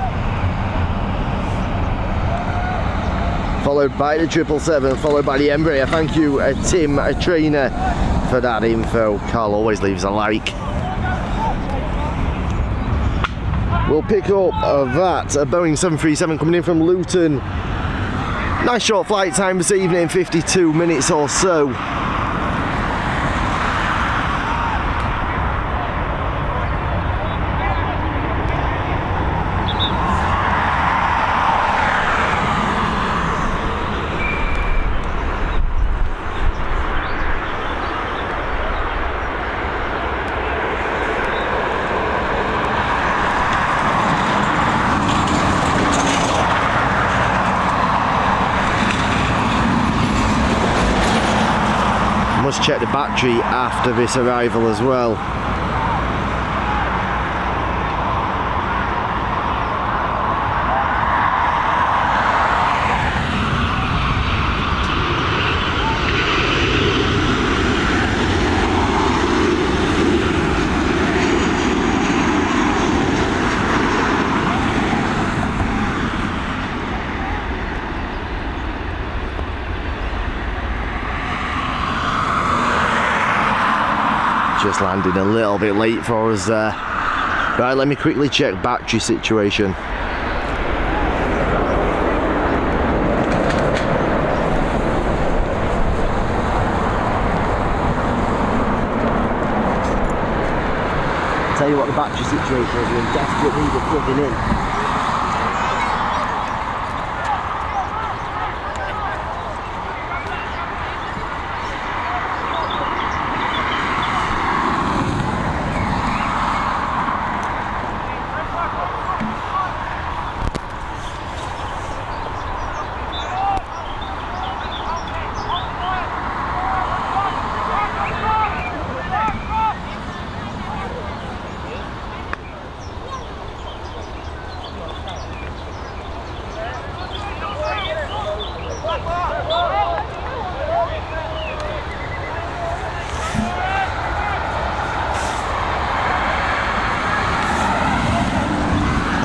A: Followed by the 777, followed by the Embraer. Thank you, Tim, a trainer, for that info. Carl always leaves a like. We'll pick up that, a Boeing 737 coming in from Luton. Nice short flight time this evening, 52 minutes or so. Must check the battery after this arrival as well. Just landed a little bit late for us there. Right, let me quickly check battery situation. Tell you what the battery situation is, we're in desperate need of plugging in.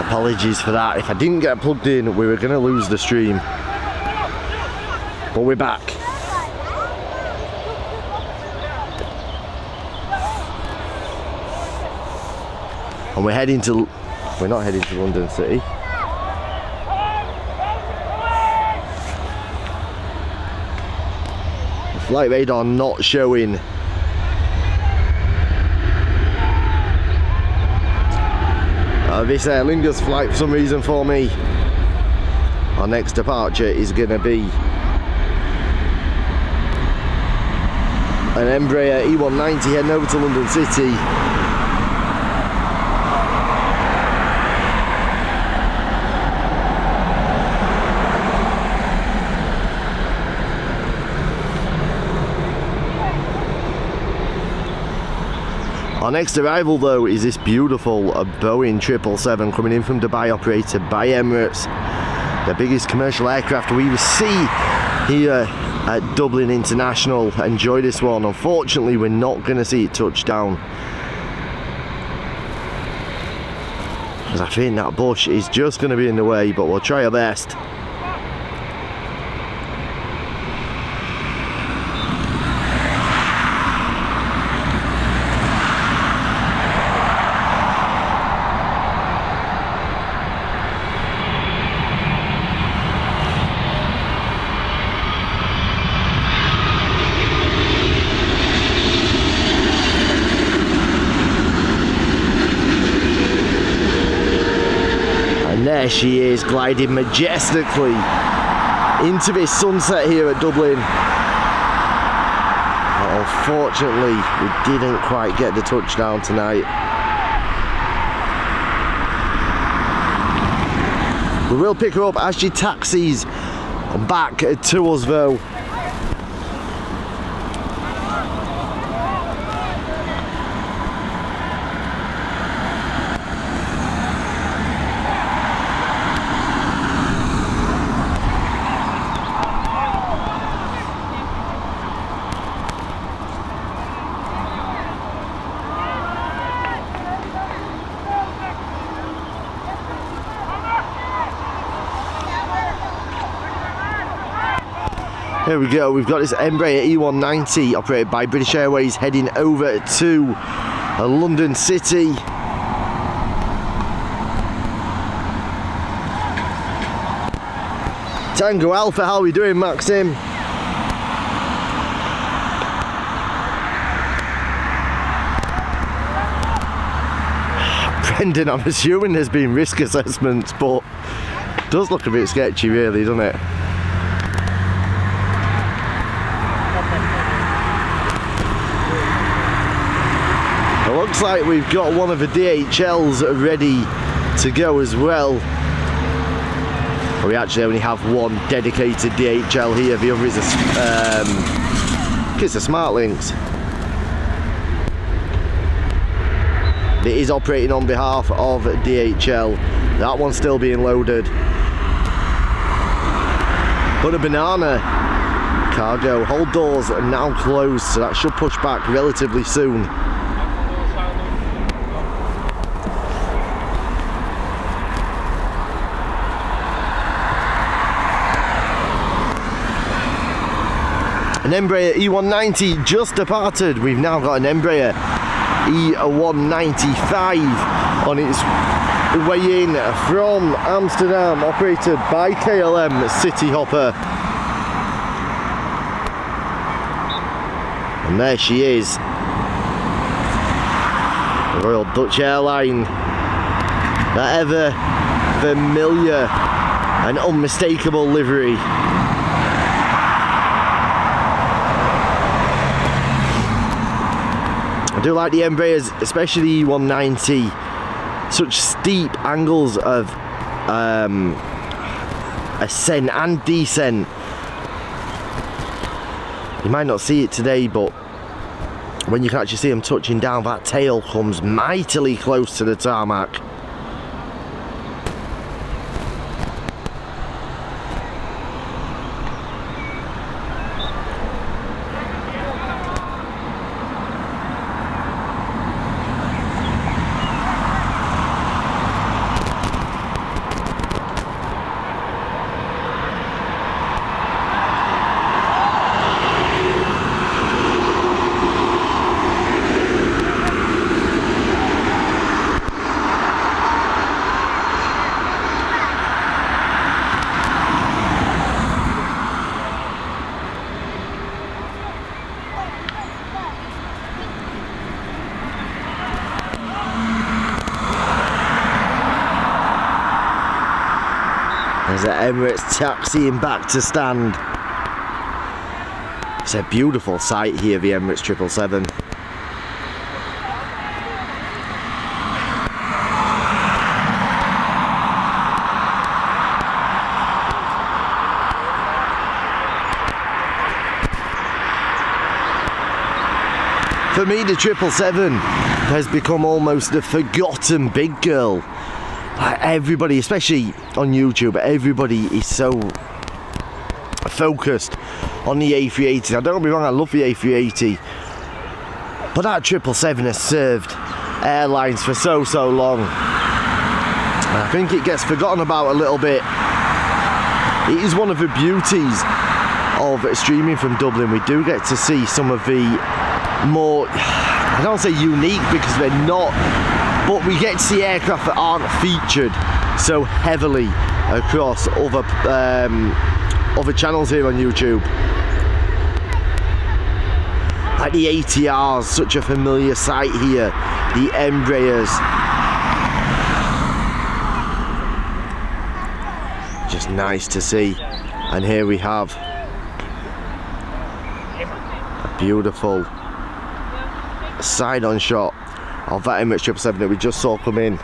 A: Apologies for that. If I didn't get plugged in, we were going to lose the stream. But we're back. And we're heading to... We're not heading to London City. The flight radar not showing. This Aer Lingus flight for some reason for me. Our next departure is going to be an Embraer E190 heading over to London City. Our next arrival though is this beautiful Boeing 777 coming in from Dubai, operated by Emirates. The biggest commercial aircraft we will see here at Dublin International. Enjoy this one. Unfortunately, we're not going to see it touch down, because I think that bush is just going to be in the way, but we'll try our best. There she is, gliding majestically into this sunset here at Dublin. But unfortunately, we didn't quite get the touchdown tonight. We will pick her up as she taxis back to us though. Here we go, we've got this Embraer E190 operated by British Airways heading over to London City. Tango Alpha, how are we doing, Maxim? Brendan, I'm assuming there's been risk assessments, but it does look a bit sketchy really, doesn't it? It looks like we've got one of the DHLs ready to go as well. We actually only have one dedicated DHL here, the other is a Smart Links. It is operating on behalf of DHL. That one's still being loaded. But a banana cargo, hold doors are now closed, so that should push back relatively soon. An Embraer E190 just departed. We've now got an Embraer E195 on its way in from Amsterdam, operated by KLM City Hopper. And there she is, the Royal Dutch Airline, that ever familiar and unmistakable livery. I do like the Embraers, especially the E190, such steep angles of ascent and descent. You might not see it today, but when you can actually see them touching down, that tail comes mightily close to the tarmac. There's the Emirates taxiing back to stand. It's a beautiful sight here, the Emirates 777. For me, the 777 has become almost a forgotten big girl. Everybody, especially on YouTube, everybody is so focused on the A380. Now, don't get me wrong, I love the A380, but that 777 has served airlines for so long. I think it gets forgotten about a little bit. It is one of the beauties of streaming from Dublin. We do get to see some of the more, I don't say unique because they're not, but we get to see aircraft that aren't featured so heavily across other channels here on YouTube. Like the ATRs, such a familiar sight here. The Embraers. Just nice to see. And here we have a beautiful side-on shot of that Emirates 777 that we just saw come in.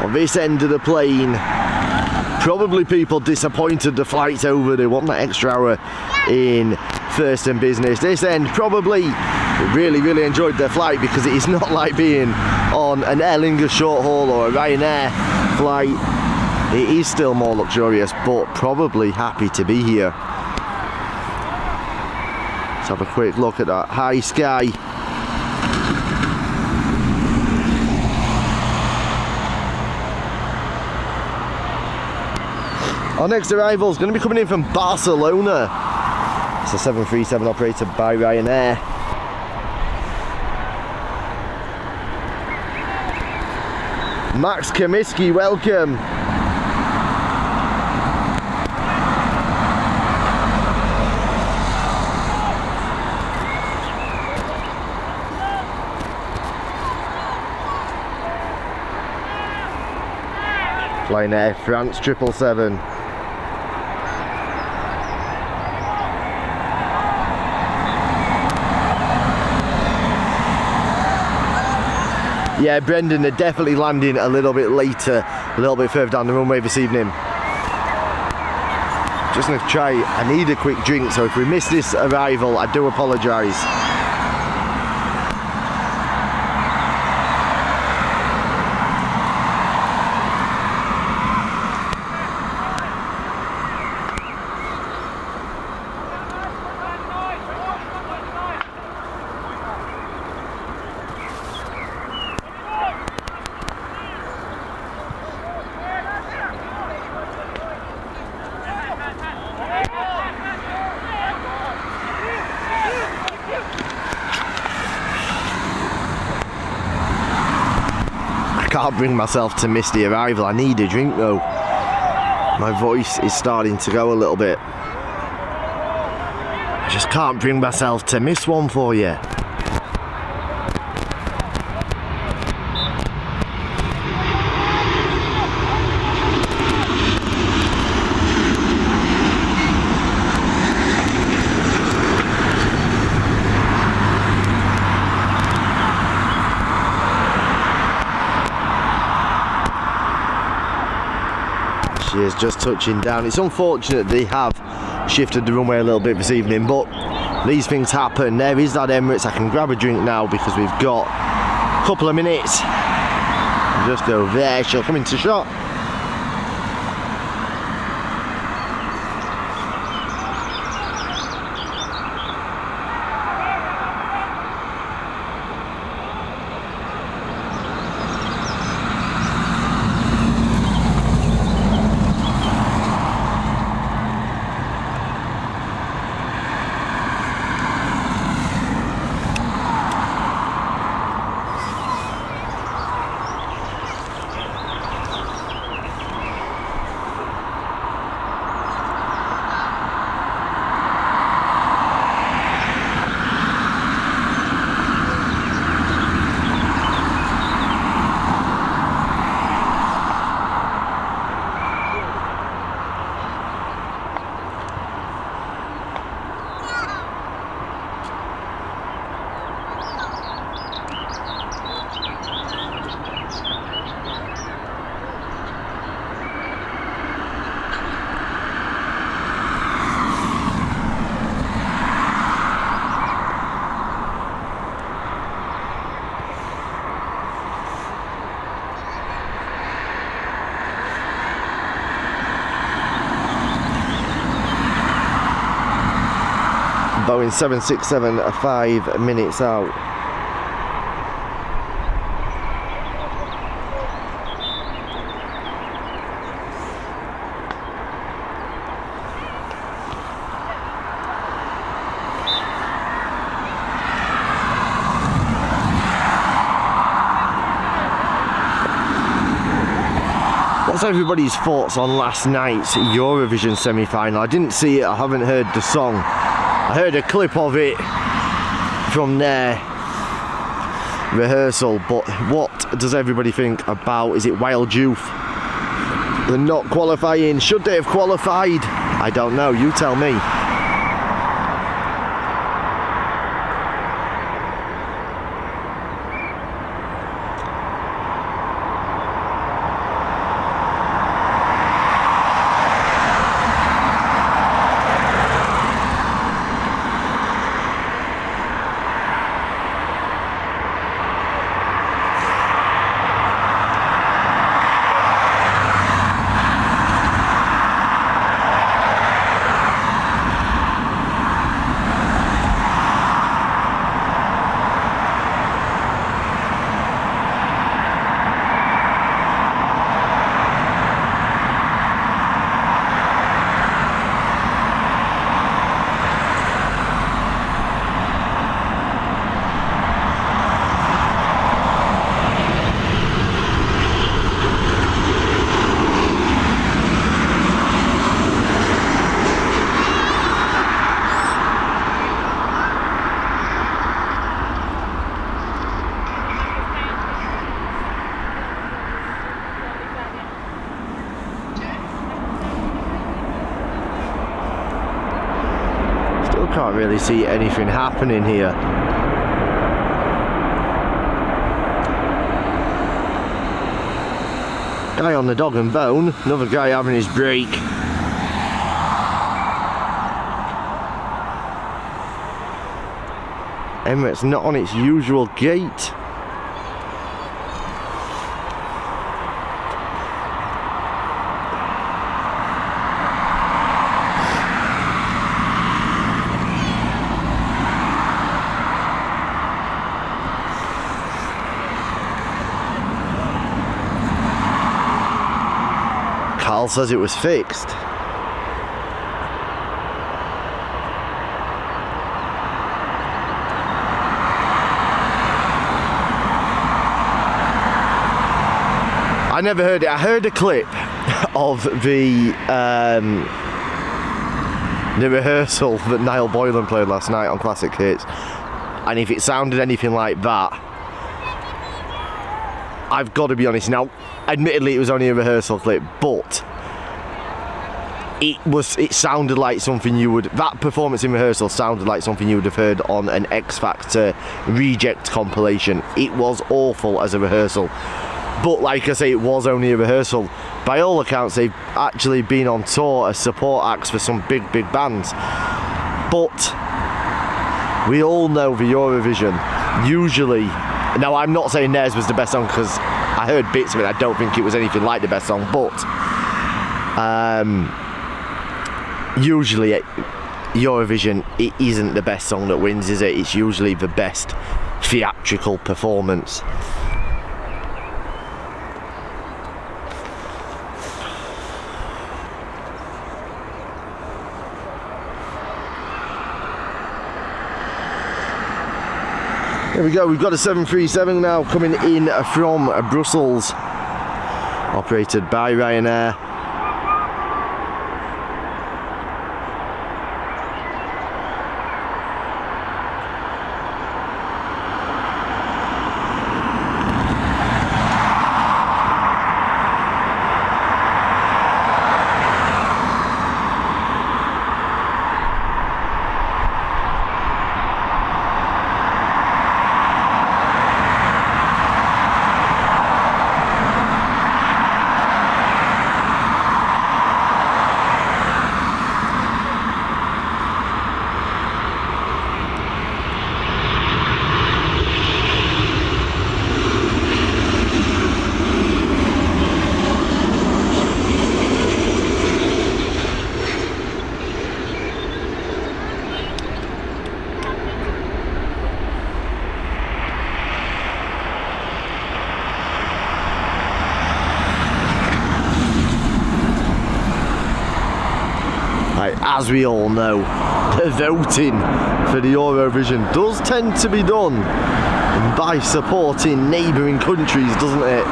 A: On this end of the plane, probably people disappointed the flight's over. They want that extra hour in first and business. This end probably really enjoyed their flight because it is not like being on an Aer Lingus short haul or a Ryanair flight. It is still more luxurious, but probably happy to be here. Let's have a quick look at that high sky. Our next arrival is going to be coming in from Barcelona. It's a 737 operated by Ryanair. Max Kaminsky, welcome. Flying Air France 777. Yeah, Brendan, they're definitely landing a little bit later, a little bit further down the runway this evening. Just going to try, I need a quick drink, so if we miss this arrival, I do apologise. I can't bring myself to miss the arrival. I need a drink though. My voice is starting to go a little bit. I just can't bring myself to miss one for you. She is just touching down. It's unfortunate they have shifted the runway a little bit this evening, but these things happen. There is that Emirates. I can grab a drink now because we've got a couple of minutes. Just go there. She'll come into shot. Boeing 767 are 5 minutes out. What's everybody's thoughts on last night's Eurovision semi-final? I didn't see it, I haven't heard the song. I heard a clip of it from their rehearsal, but what does everybody think about, is it wild youth? They're not qualifying, should they have qualified? I don't know, you tell me. Can't really see anything happening here. Guy on the dog and bone, another guy having his break. Emirates not on its usual gate. Carl says it was fixed. I never heard it. I heard a clip of the rehearsal that Niall Boylan played last night on Classic Hits, and if it sounded anything like that, I've got to be honest now. Admittedly, it was only a rehearsal clip, but it sounded like something you would. That performance in rehearsal sounded like something you would have heard on an X Factor reject compilation. It was awful as a rehearsal, but like I say, it was only a rehearsal. By all accounts, they've actually been on tour as support acts for some big bands. But we all know the Eurovision usually. Now, I'm not saying theirs was the best song because I heard bits of it. I don't think it was anything like the best song, but usually Eurovision, it isn't the best song that wins, is it? It's usually the best theatrical performance. Here we go, we've got a 737 now coming in from Brussels, operated by Ryanair. Right, as we all know, the voting for the Eurovision does tend to be done by supporting neighbouring countries, doesn't it?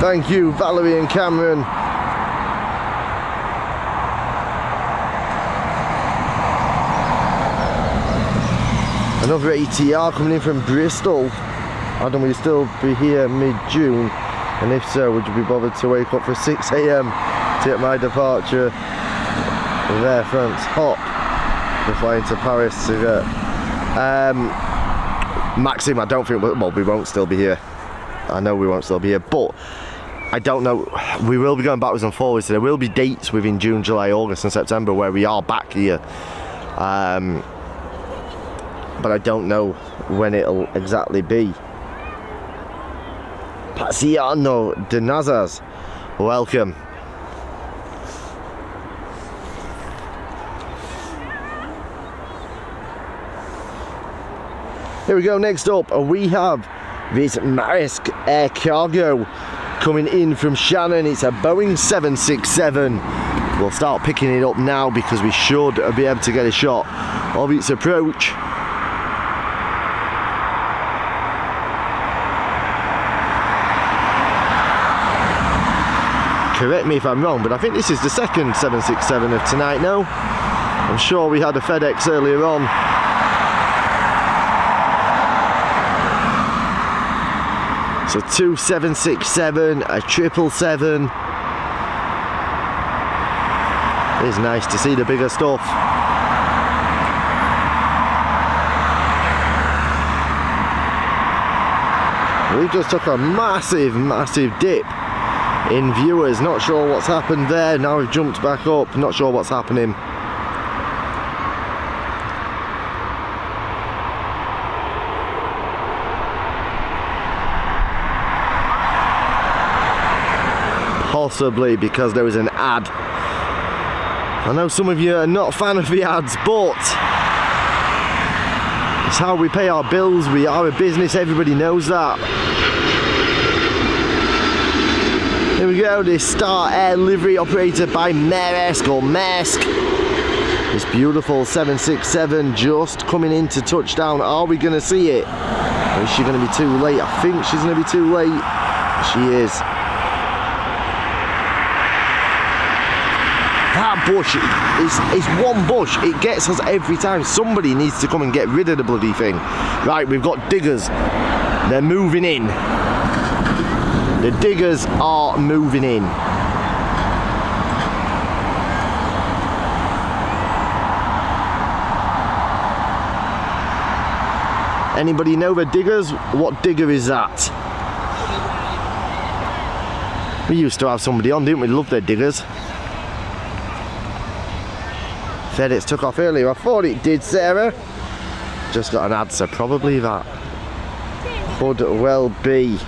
A: Thank you, Valerie and Cameron. Another ATR coming in from Bristol. Adam, will you still be here mid-June? And if so, would you be bothered to wake up for 6 AM to get my departure with Air France hop for flying to Paris to get... Maxim, I don't think... Well, we won't still be here. I know we won't still be here, but I don't know. We will be going backwards and forwards. There will be dates within June, July, August and September where we are back here. But I don't know when it'll exactly be. Paziano de Nazas, welcome. Here we go, next up we have this Maersk Air Cargo coming in from Shannon. It's a Boeing 767. We'll start picking it up now because we should be able to get a shot of its approach. Correct me if I'm wrong, but I think this is the second 767 of tonight now. I'm sure we had a FedEx earlier on. So 2 767, a 777. It is nice to see the bigger stuff. We just took a massive dip in viewers. Not sure what's happened there. Now we've jumped back up. Not sure what's happening. Possibly because there was an ad. I know some of you are not a fan of the ads, but it's how we pay our bills. We are a business, everybody knows that. Here we go, this Star Air livery operated by Maersk or Maersk. This beautiful 767 just coming into touchdown. Are we going to see it? Or is she going to be too late? I think she's going to be too late. She is. That bush is one bush. It gets us every time. Somebody needs to come and get rid of the bloody thing. Right, we've got diggers. They're moving in. The diggers are moving in. Anybody know the diggers? What digger is that? We used to have somebody on, didn't we? Love their diggers. FedEx took off earlier. I thought it did, Sarah. Just got an ad, so probably that could well be.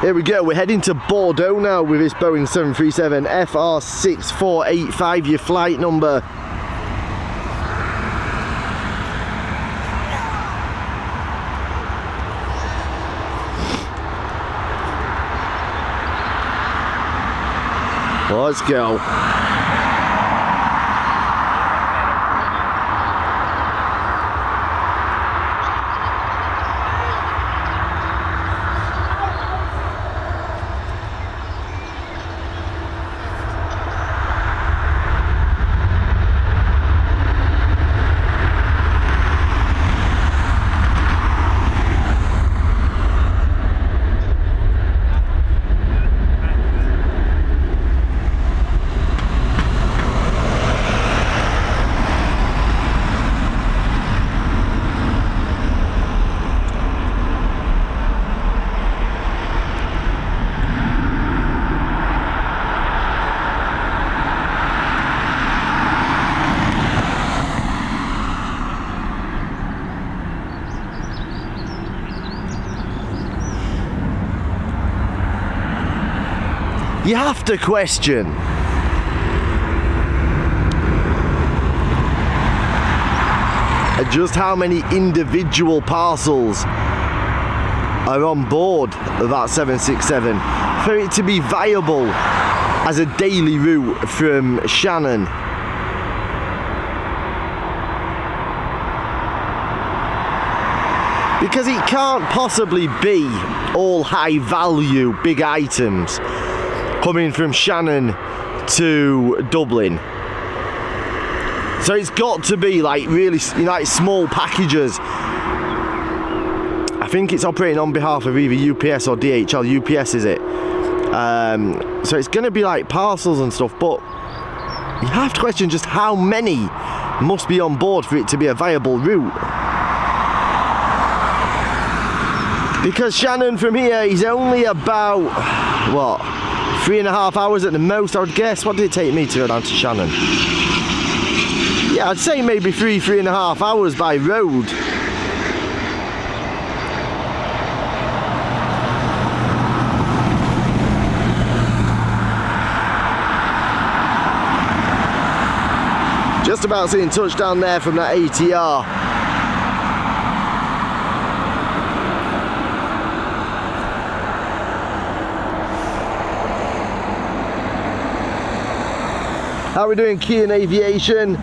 A: Here we go, we're heading to Bordeaux now with this Boeing 737 FR6485, your flight number. Let's go. You have to question just how many individual parcels are on board that 767 for it to be viable as a daily route from Shannon. Because it can't possibly be all high value big items coming from Shannon to Dublin. So it's got to be like really, you know, like small packages. I think it's operating on behalf of either UPS or DHL. UPS is it? So it's going to be like parcels and stuff, but you have to question just how many must be on board for it to be a viable route. Because Shannon from here is only about, what, 3.5 hours at the most, I would guess. What did it take me to go down to Shannon? Yeah, I'd say maybe 3.5 hours by road. Just about seeing touchdown there from that ATR. How are we doing, Key in Aviation?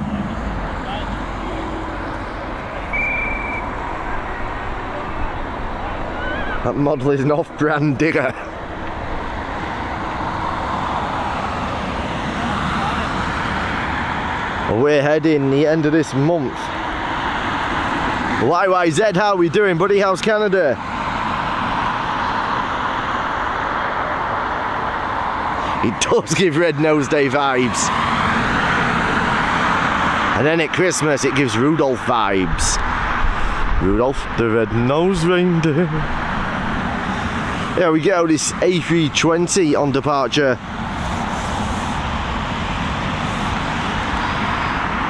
A: That model is an off-brand digger. We're heading the end of this month. YYZ, how are we doing, buddy? How's Canada? It does give Red Nose Day vibes. And then at Christmas it gives Rudolph vibes. Rudolph the Red-Nosed Reindeer. There we go, this A320 on departure.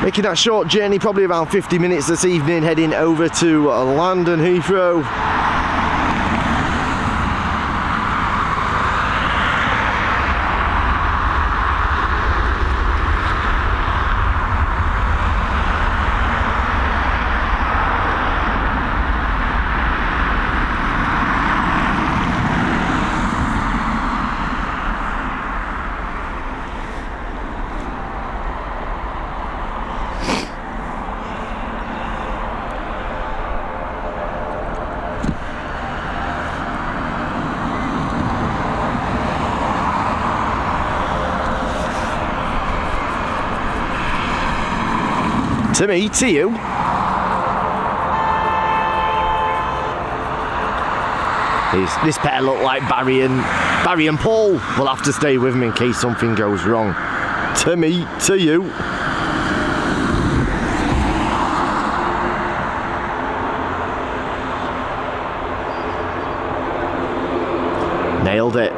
A: Making that short journey, probably around 50 minutes this evening, heading over to London Heathrow. To me, to you. This pair look like Barry and Paul. Will have to stay with me in case something goes wrong. To me, to you. Nailed it.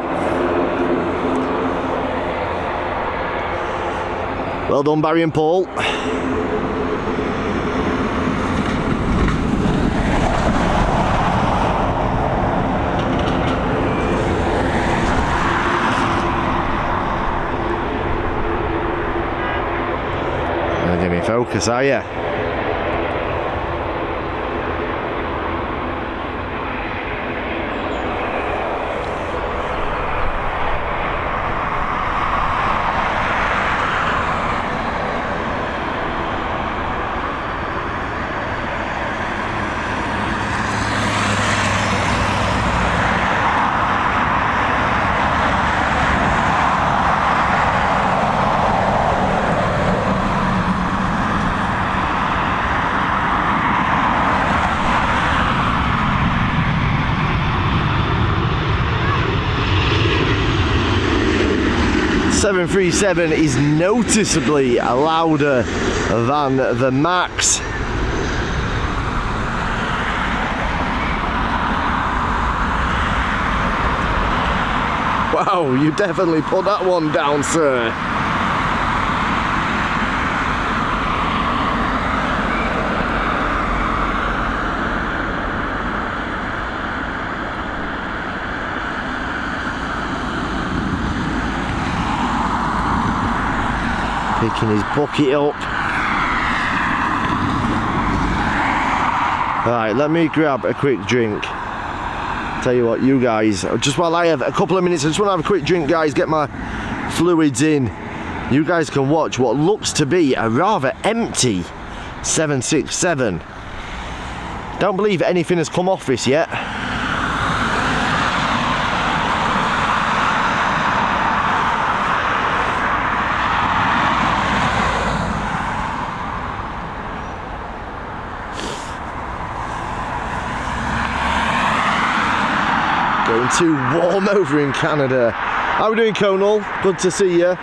A: Well done, Barry and Paul. Give me focus, are you? The 737 is noticeably louder than the Max. Wow, you definitely put that one down, sir. Picking his bucket up. Right, let me grab a quick drink. Tell you what, you guys, just while I have a couple of minutes, I just want to have a quick drink, guys, get my fluids in. You guys can watch what looks to be a rather empty 767. Don't believe anything has come off this yet. Going too warm over in Canada. How are we doing, Conal? Good to see you.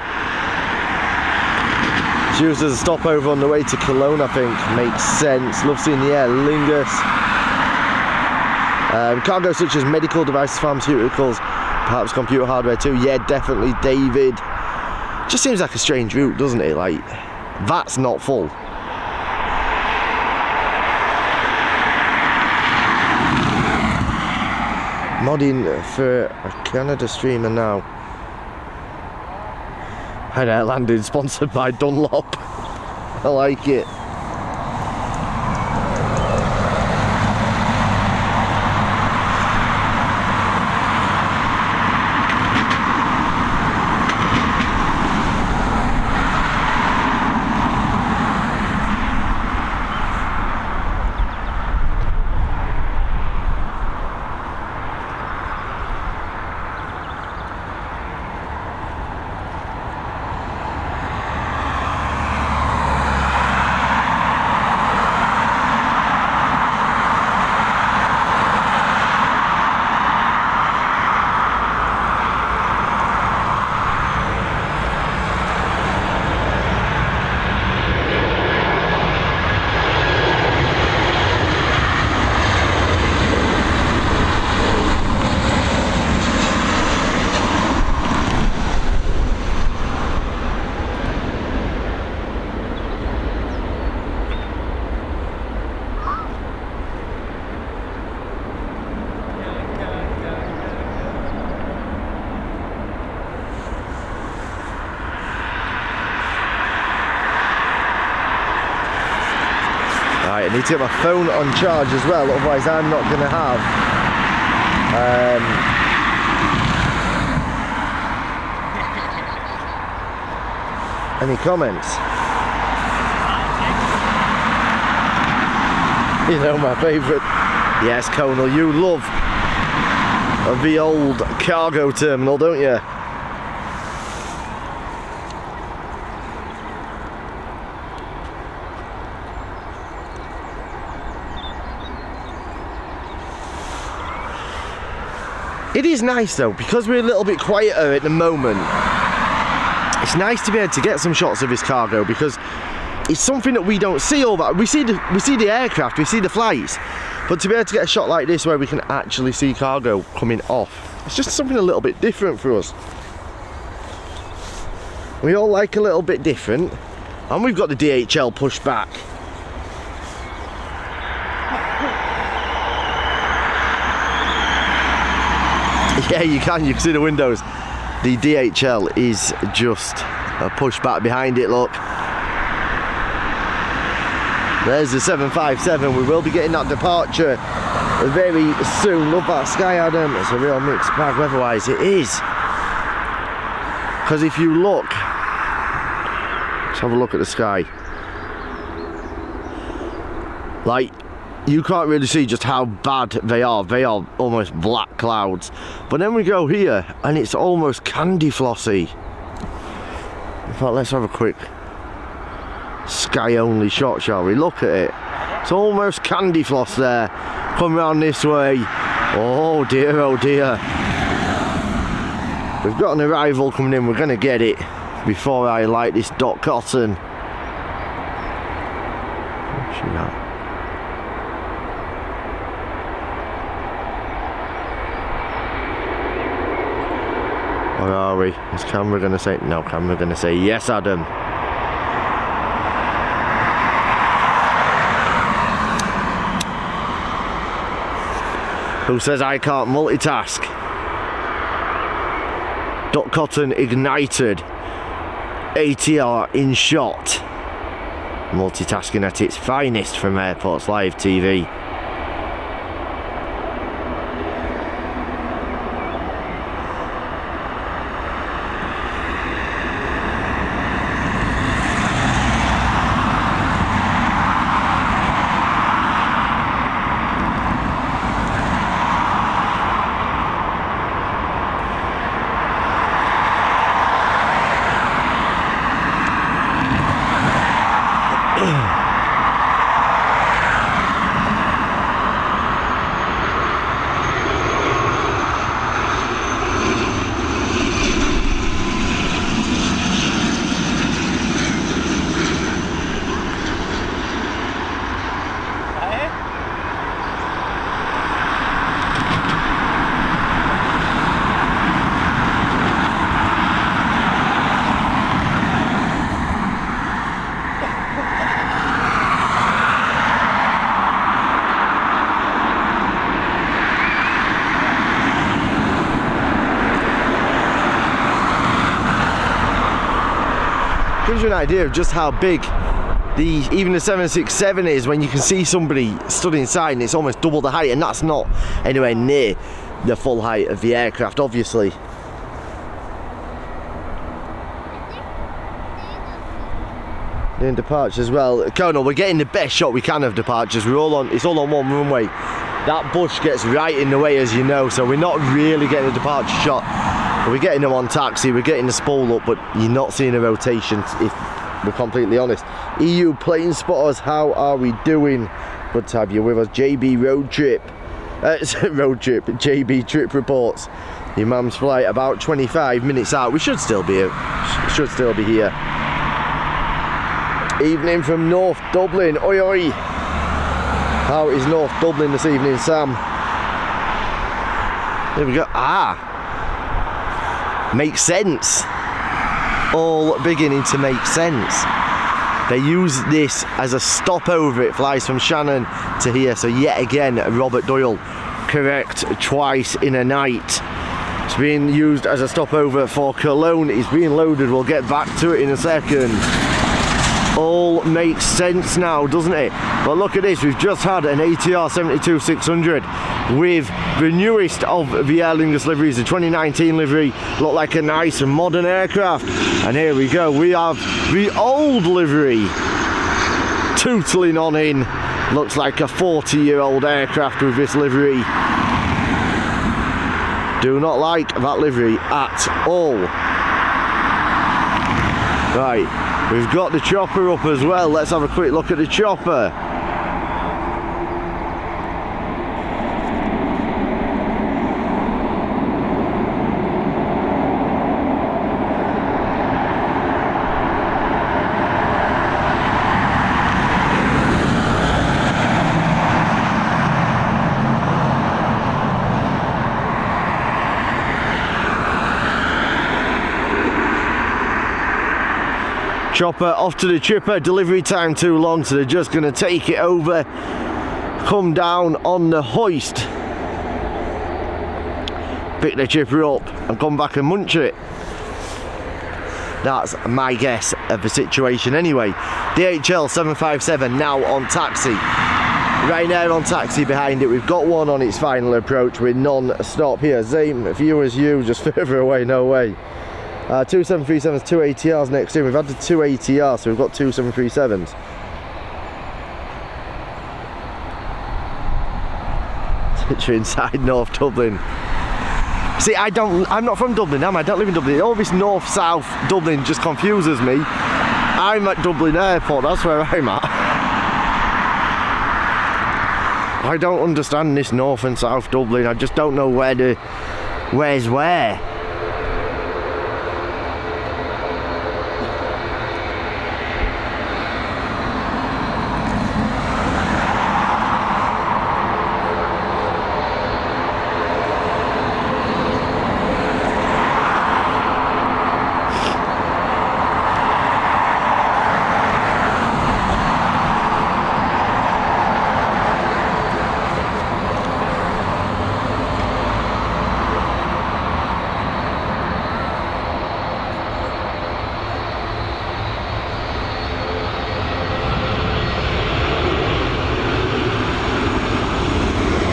A: She used as a stopover on the way to Cologne, I think. Makes sense. Love seeing the Aer Lingus. Cargo such as medical devices, pharmaceuticals, perhaps computer hardware too. Yeah, definitely, David. Just seems like a strange route, doesn't it? Like, that's not full. Modding for a Canada streamer now. And Air Landing sponsored by Dunlop. I like it. I need to get my phone on charge as well, otherwise I'm not going to have any comments. You know my favourite. Yes, Conal, you love the old cargo terminal, don't you? It is nice though, because we're a little bit quieter at the moment. It's nice to be able to get some shots of this cargo, because it's something that we don't see all that. We see the aircraft, we see the flights, but to be able to get a shot like this where we can actually see cargo coming off, it's just something a little bit different for us. We all like a little bit different, and we've got the DHL pushed back. Yeah, you can see the windows. The DHL is just a push back behind it, look. There's the 757, we will be getting that departure very soon. Love that sky, Adam. It's a real mixed bag weather-wise, it is. Because if you look, let's have a look at the sky. Like, you can't really see just how bad they are. They are almost black clouds. But then we go here and it's almost candy flossy. In fact, let's have a quick sky only shot, shall we? Look at it. It's almost candy floss there. Come round this way. Oh dear, oh dear. We've got an arrival coming in. We're going to get it before I light this dot cotton. See that? Or are we? Is camera going to say? No, camera going to say yes, Adam. Who says I can't multitask? Dot cotton ignited. ATR in shot. Multitasking at its finest from Airports Live TV. you an idea of just how big even the 767 is when you can see somebody stood inside and it's almost double the height, and that's not anywhere near the full height of the aircraft, obviously. Doing departures as well. Colonel, we're getting the best shot we can of departures. We're all on, it's all on one runway. That bush gets right in the way, as you know, so we're not really getting a departure shot. We're getting them on taxi, we're getting the spool up, but you're not seeing a rotation, if we're completely honest. EU plane spotters, how are we doing? Good to have you with us. JB road trip. JB trip reports. Your mum's flight about 25 minutes out. We should still be here. Evening from North Dublin. Oi oi. How is North Dublin this evening, Sam? There we go. Makes sense. All beginning to make sense. They use this as a stopover. It flies from Shannon to here. So yet again, Robert Doyle, correct twice in a night. It's being used as a stopover for Cologne. It's being loaded. We'll get back to it in a second. All makes sense now, doesn't it? But look at this, we've just had an ATR 72-600 with the newest of the Aer Lingus liveries, the 2019 livery. Look like a nice modern aircraft. And here we go, we have the old livery tootling on in. Looks like a 40-year-old aircraft with this livery. Do not like that livery at all. Right. We've got the chopper up as well. Let's have a quick look at the chopper. Chopper off to the chipper, delivery time too long, so they're just going to take it over, come down on the hoist, pick the chipper up and come back and munch it. That's my guess of the situation anyway. DHL 757 now on taxi. Ryanair on taxi behind it. We've got one on its final approach with non-stop here. Same view as you, just further away, no way. 2 737s, 2 ATRs next in. We've had the 2 ATRs, so we've got 2 737s. Picture inside North Dublin. See, I'm not from Dublin, am I? I don't live in Dublin. All this north-south Dublin just confuses me. I'm at Dublin Airport, that's where I'm at. I don't understand this north and south Dublin. I just don't know where's where.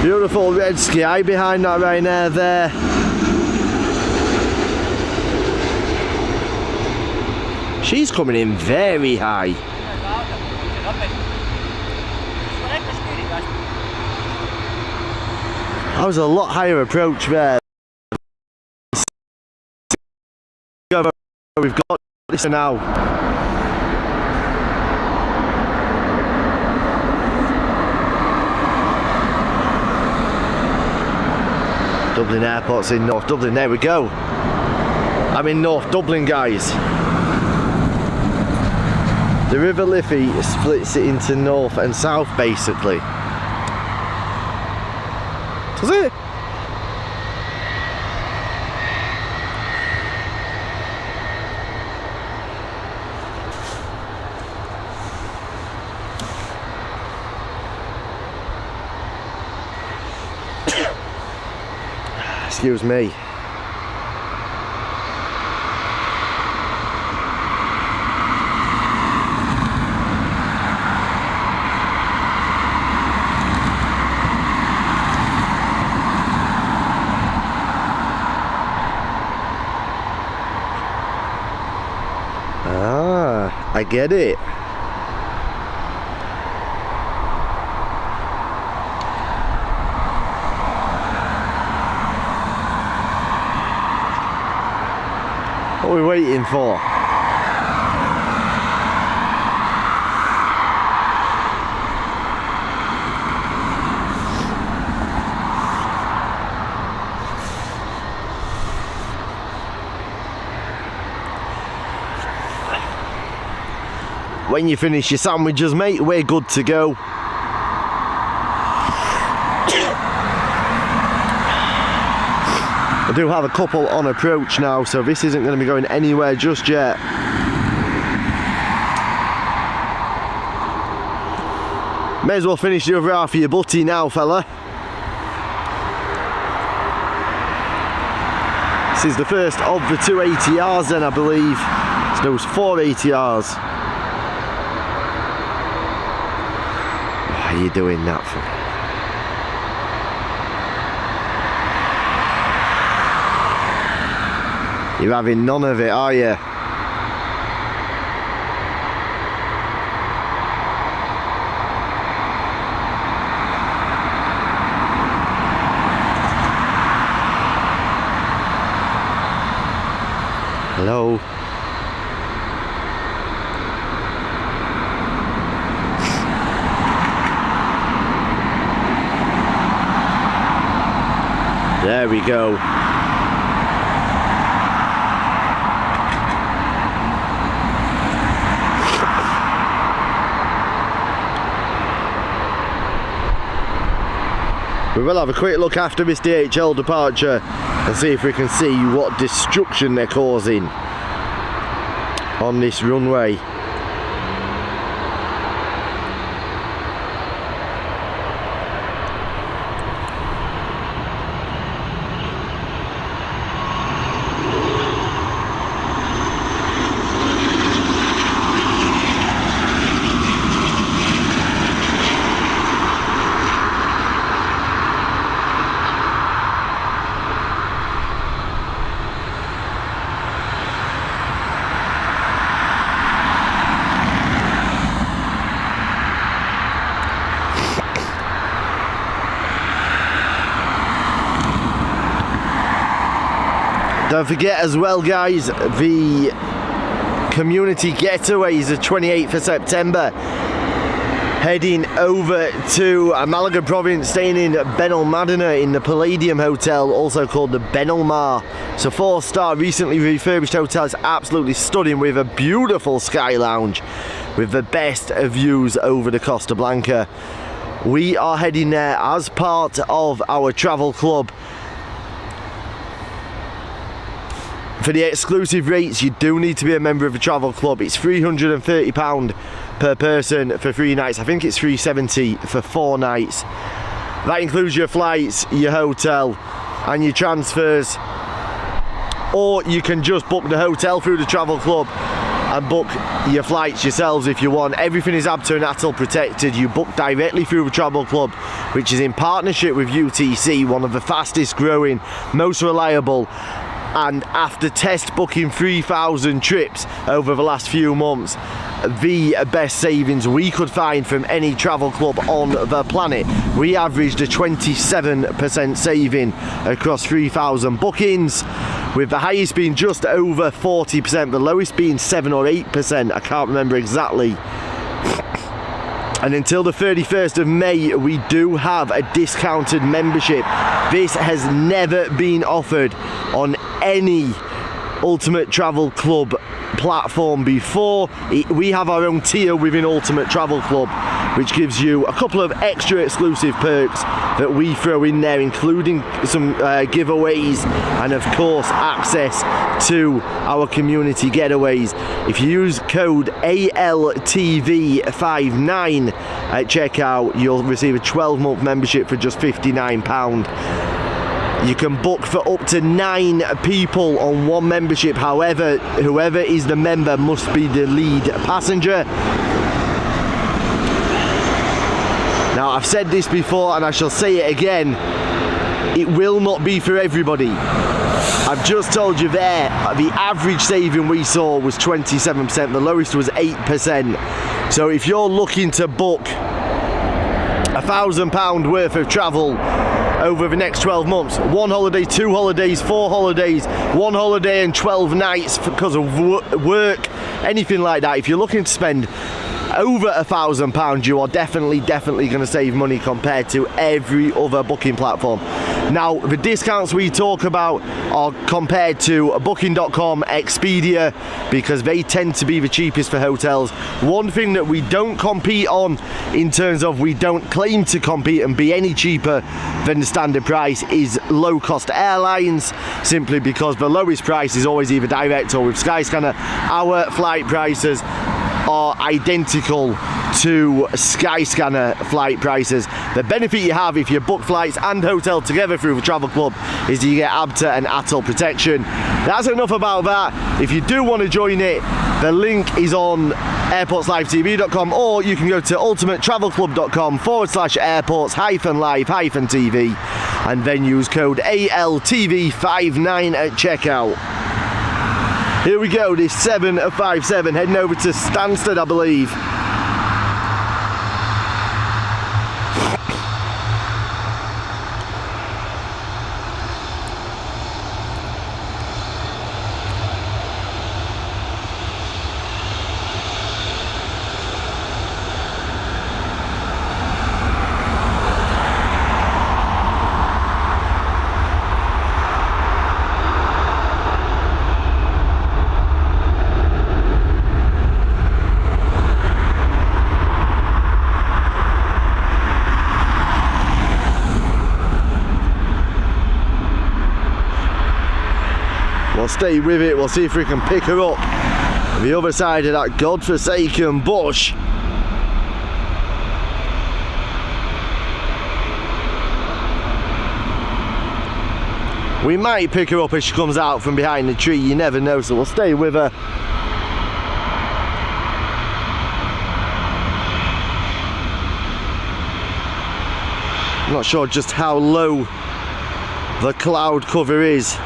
A: Beautiful red sky behind that Ryanair there. She's coming in very high. That was a lot higher approach there. We've got this now. Dublin Airport's in North Dublin, there we go. I'm in North Dublin, guys. The River Liffey splits it into north and south, basically. Does it? Excuse me. I get it. What are we waiting for? When you finish your sandwiches, mate, we're good to go. I do have a couple on approach now, so this isn't going to be going anywhere just yet. May as well finish the other half of your butty now, fella. This is the first of the 2 ATRs then, I believe. So those 4 ATRs. Why are you doing that for? You're having none of it, are you? Hello? There we go. We will have a quick look after this DHL departure and see if we can see what destruction they're causing on this runway. Don't forget as well, guys, the community getaways the 28th of September. Heading over to Malaga province, staying in Benalmádena in the Palladium Hotel, also called the Benalmar. It's a 4-star, recently refurbished hotel. It's absolutely stunning with a beautiful sky lounge with the best views over the Costa Blanca. We are heading there as part of our travel club. For the exclusive rates, you do need to be a member of the travel club. It's £330 per person for 3 nights. I think it's £370 for 4 nights. That includes your flights, your hotel and your transfers. Or you can just book the hotel through the travel club and book your flights yourselves if you want. Everything is ABTA and ATOL protected. You book directly through the travel club, which is in partnership with UTC, one of the fastest growing, most reliable, and after test booking 3,000 trips over the last few months, the best savings we could find from any travel club on the planet. We averaged a 27% saving across 3,000 bookings, with the highest being just over 40%, the lowest being 7 or 8%, I can't remember exactly. And until the 31st of May, we do have a discounted membership. This has never been offered on any Ultimate Travel Club platform before. We have our own tier within Ultimate Travel Club, which gives you a couple of extra exclusive perks that we throw in there, including some giveaways and of course access to our community getaways. If you use code ALTV59 at checkout, you'll receive a 12-month membership for just £59. You can book for up to 9 people on one membership. However, whoever is the member must be the lead passenger. Now, I've said this before and I shall say it again. It will not be for everybody. I I've just told you there, the average saving we saw was 27%, the lowest was 8%. So if you're looking to book £1,000 worth of travel over the next 12 months, 1 holiday, 2 holidays, 4 holidays, 1 holiday and 12 nights because of work, anything like that, if you're looking to spend over £1,000, you are definitely going to save money compared to every other booking platform. Now, the discounts we talk about are compared to Booking.com, Expedia, because they tend to be the cheapest for hotels. One thing that we don't compete on, in terms of we don't claim to compete and be any cheaper than the standard price, is low-cost airlines, simply because the lowest price is always either direct or with Skyscanner. Our flight prices are identical to Skyscanner flight prices. The benefit you have if you book flights and hotel together through the travel club is you get ABTA and ATOL protection. That's enough about that. If you do want to join it, the link is on airportslivetv.com, or you can go to ultimatetravelclub.com/airports-live-tv and then use code ALTV59 at checkout. Here we go, this 757 heading over to Stansted, I believe. We'll stay with it, we'll see if we can pick her up the other side of that godforsaken bush. We might pick her up as she comes out from behind the tree, you never know, so we'll stay with her. I'm not sure just how low the cloud cover is.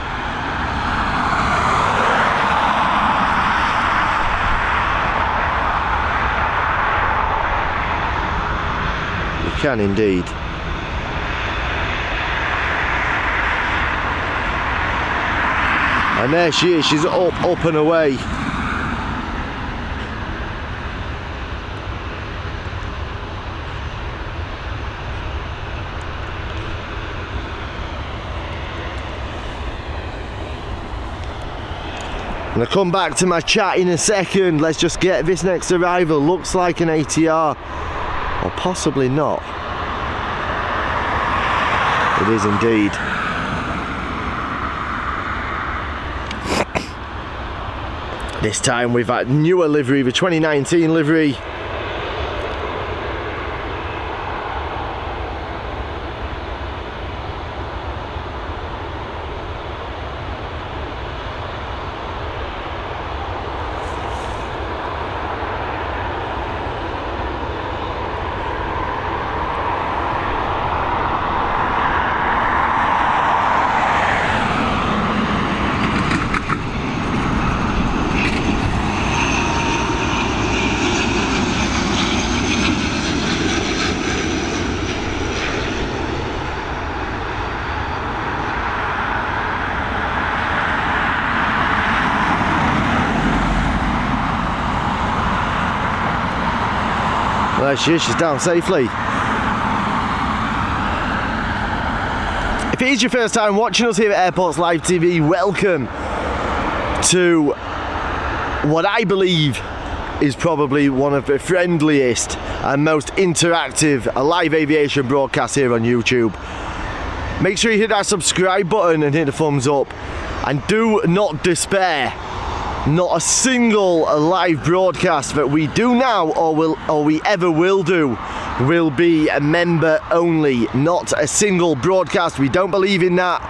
A: Can indeed. And there she is, she's up and away. I'm going to come back to my chat in a second. Let's just get this next arrival. Looks like an ATR, or possibly not. It is indeed. This time with that newer livery, the 2019 livery. There she is, she's down safely. If it is your first time watching us here at Airports Live TV, welcome to what I believe is probably one of the friendliest and most interactive live aviation broadcasts here on YouTube. Make sure you hit that subscribe button and hit the thumbs up, and do not despair. Not a single live broadcast that we do now or we ever will do will be a member only. Not a single broadcast. We don't believe in that.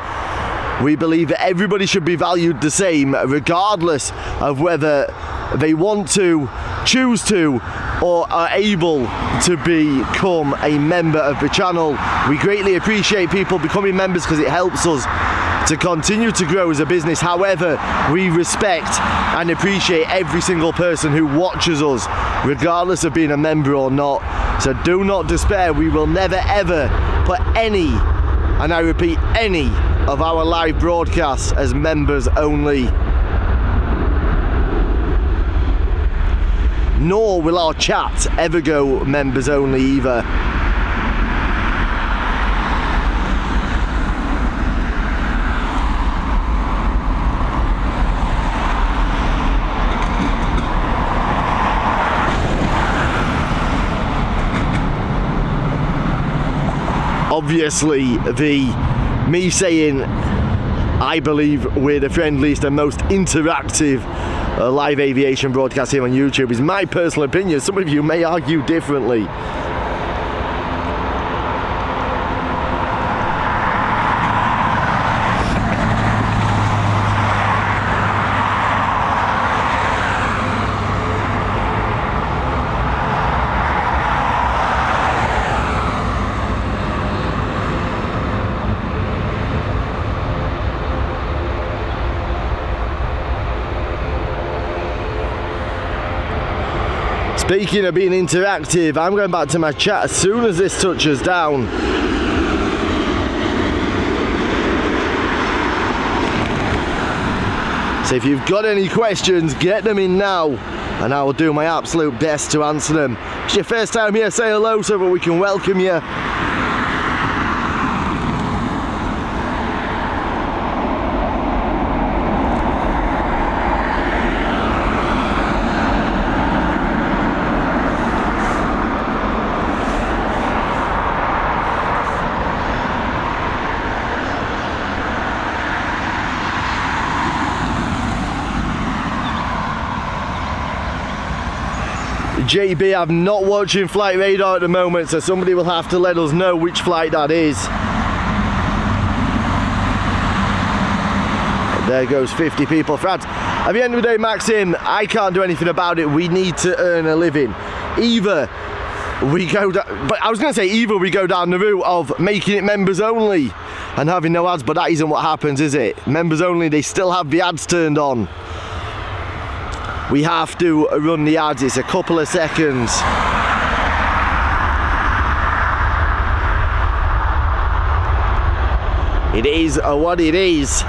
A: We believe that everybody should be valued the same, regardless of whether they want to, choose to, or are able to become a member of the channel. We greatly appreciate people becoming members because it helps us to continue to grow as a business. However, we respect and appreciate every single person who watches us, regardless of being a member or not. So do not despair. We will never ever put any, and I repeat, any of our live broadcasts as members only. Nor will our chat ever go members only either. Obviously, me saying I believe we're the friendliest and most interactive live aviation broadcast here on YouTube is my personal opinion. Some of you may argue differently. Speaking of being interactive, I'm going back to my chat as soon as this touches down. So if you've got any questions, get them in now, and I will do my absolute best to answer them. If it's your first time here, say hello so that we can welcome you. JB, I'm not watching flight radar at the moment, so somebody will have to let us know which flight that is. There goes 50 people. France. At the end of the day, Maxim, I can't do anything about it. We need to earn a living. Either we go down, but I was going to say either we go down the route of making it members only and having no ads, but that isn't what happens, is it? Members only, they still have the ads turned on. We have to run the ads. It's a couple of seconds. It is what it is.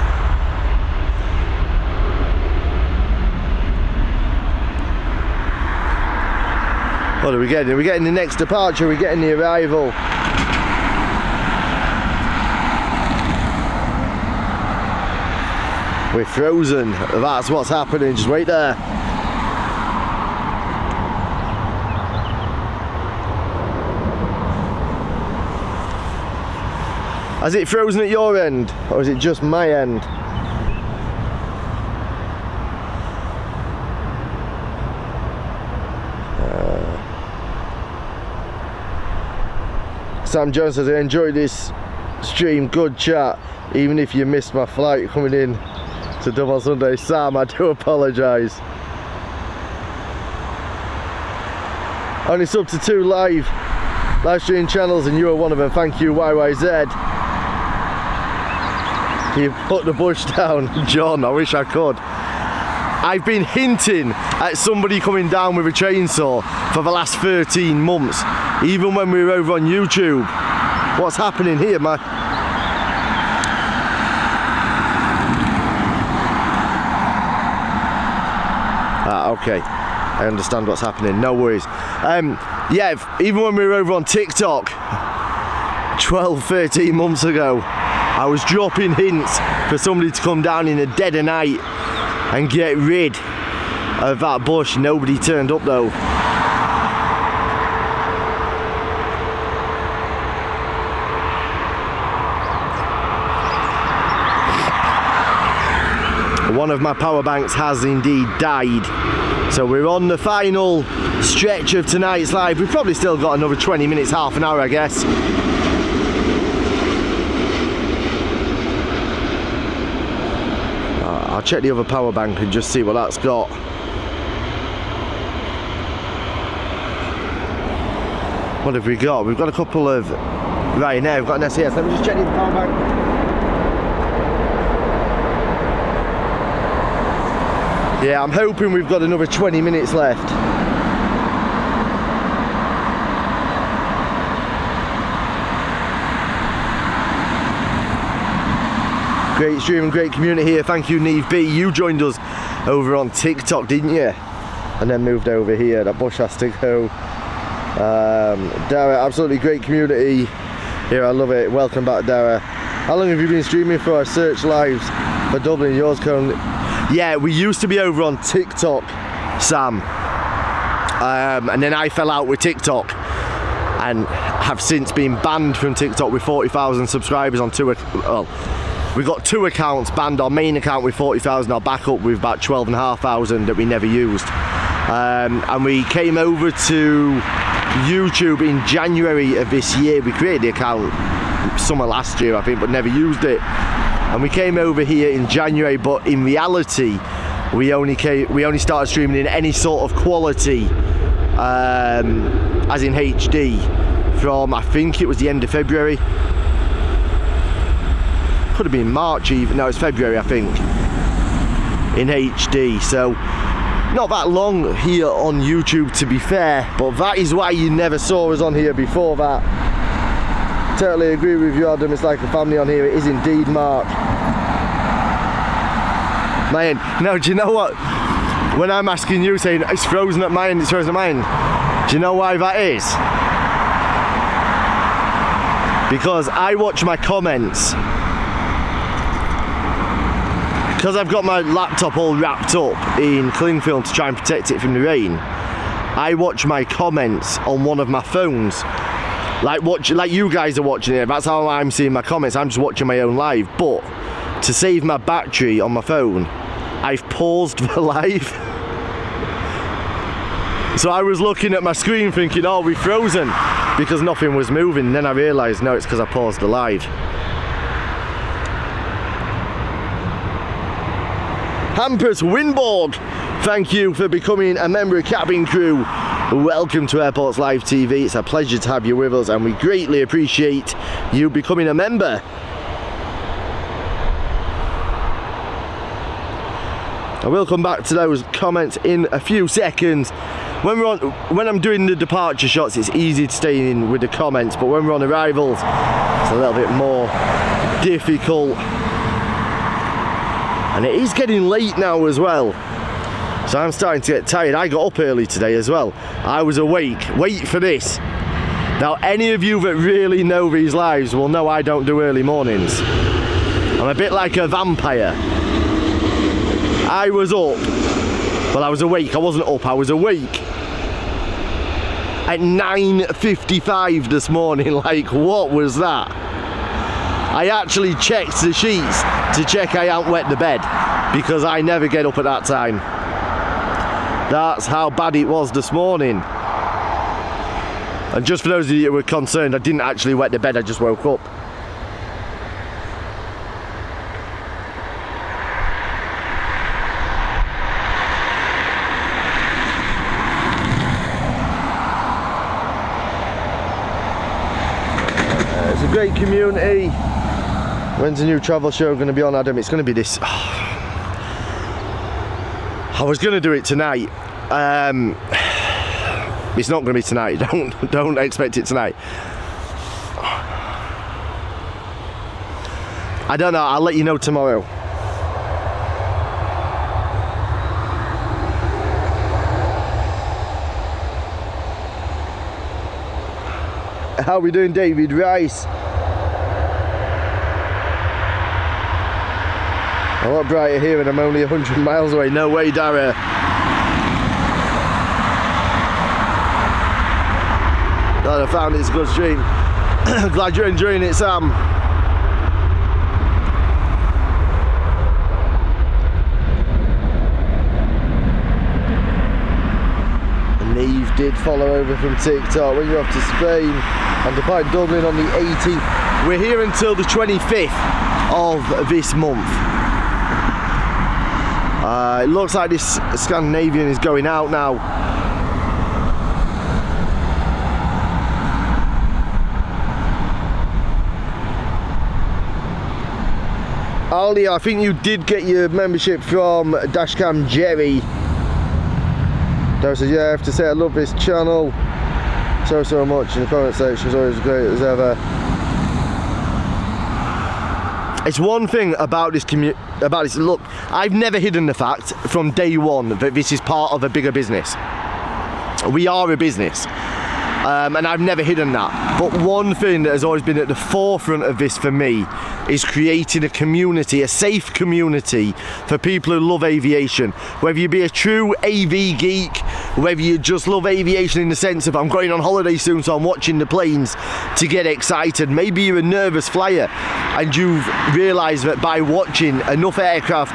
A: What are we getting? Are we getting the next departure? Are we getting the arrival? We're frozen. That's what's happening. Just wait there. Has it frozen at your end, or is it just my end? Sam Jones says, I enjoyed this stream, good chat, even if you missed my flight coming in to Dublin Sunday. Sam, I do apologise. Only sub to 2 live stream channels and you are one of them. Thank you, YYZ. You put the bush down, John. I wish I could. I've been hinting at somebody coming down with a chainsaw for the last 13 months, even when we were over on YouTube. What's happening here, man? Okay, I understand what's happening, no worries. Yeah, even when we were over on TikTok 12-13 months ago, I was dropping hints for somebody to come down in the dead of night and get rid of that bush. Nobody turned up though. One of my power banks has indeed died. So we're on the final stretch of tonight's live. We've probably still got another 20 minutes, half an hour, I guess. I'll check the other power bank and just see what that's got. What have we got? We've got a couple of... Right now, we've got an SES. Let me just check the other power bank. Yeah, I'm hoping we've got another 20 minutes left. Great stream and great community here. Thank you, Neve B. You joined us over on TikTok, didn't you? And then moved over here. That bush has to go. Dara, absolutely great community here. I love it. Welcome back, Dara. How long have you been streaming for? Search lives for Dublin. Yours currently. Yeah, we used to be over on TikTok, Sam. And then I fell out with TikTok and have since been banned from TikTok with 40,000 subscribers on we got 2 accounts banned. Our main account with 40,000, our backup with about 12,500 that we never used. And we came over to YouTube in January of this year. We created the account summer last year, I think, but never used it. And we came over here in January, but in reality, we only started streaming in any sort of quality, as in HD, from I think it was the end of February. Could have been March even. No, it's February, I think, in HD. So not that long here on YouTube, to be fair, but that is why you never saw us on here before that. Totally agree with you, Adam. It's like a family on here. It is indeed, Mark. Man, no, do you know what? When I'm asking you, saying it's frozen at my end, it's frozen at my end, do you know why that is? Because I watch my comments. Because I've got my laptop all wrapped up in cling film to try and protect it from the rain, I watch my comments on one of my phones. Like you guys are watching it, that's how I'm seeing my comments. I'm just watching my own live. But to save my battery on my phone, I've paused the live. So I was looking at my screen thinking, oh, we're frozen, because nothing was moving. And then I realised, no, it's because I paused the live. Hampus Winborg, thank you for becoming a member of cabin crew. Welcome to Airports Live TV. It's a pleasure to have you with us, and we greatly appreciate you becoming a member. I will come back to those comments in a few seconds. When I'm doing the departure shots, it's easy to stay in with the comments, but when we're on arrivals, it's a little bit more difficult. And it is getting late now as well, so I'm starting to get tired. I got up early today as well. I was awake. Wait for this. Now, any of you that really know these lives will know I don't do early mornings. I'm a bit like a vampire. I was up, well, I was awake. I wasn't up, I was awake at 9:55 this morning. Like, what was that? I actually checked the sheets to check I hadn't wet the bed, because I never get up at that time. That's how bad it was this morning. And just for those of you who were concerned, I didn't actually wet the bed, I just woke up. It's a great community. When's the new travel show going to be on, Adam? It's going to be this. I was going to do it tonight. It's not going to be tonight. Don't expect it tonight. I don't know. I'll let you know tomorrow. How are we doing, David Rice? A lot brighter here and I'm only 100 miles away. No way, Dara. Glad I found it's a good stream. Glad you're enjoying it, Sam. Neve did follow over from TikTok. When you're off to Spain and depart Dublin on the 18th. We're here until the 25th of this month. It looks like this Scandinavian is going out now. Ali, I think you did get your membership from Dashcam Jerry. Darren says, yeah, I have to say I love this channel so much in the comment section. It's always as great as ever. It's one thing about this look, I've never hidden the fact from day one that this is part of a bigger business. We are a business. And I've never hidden that. But one thing that has always been at the forefront of this for me is creating a community, a safe community for people who love aviation. Whether you be a true AV geek, whether you just love aviation in the sense of I'm going on holiday soon so I'm watching the planes to get excited. Maybe you're a nervous flyer and you've realised that by watching enough aircraft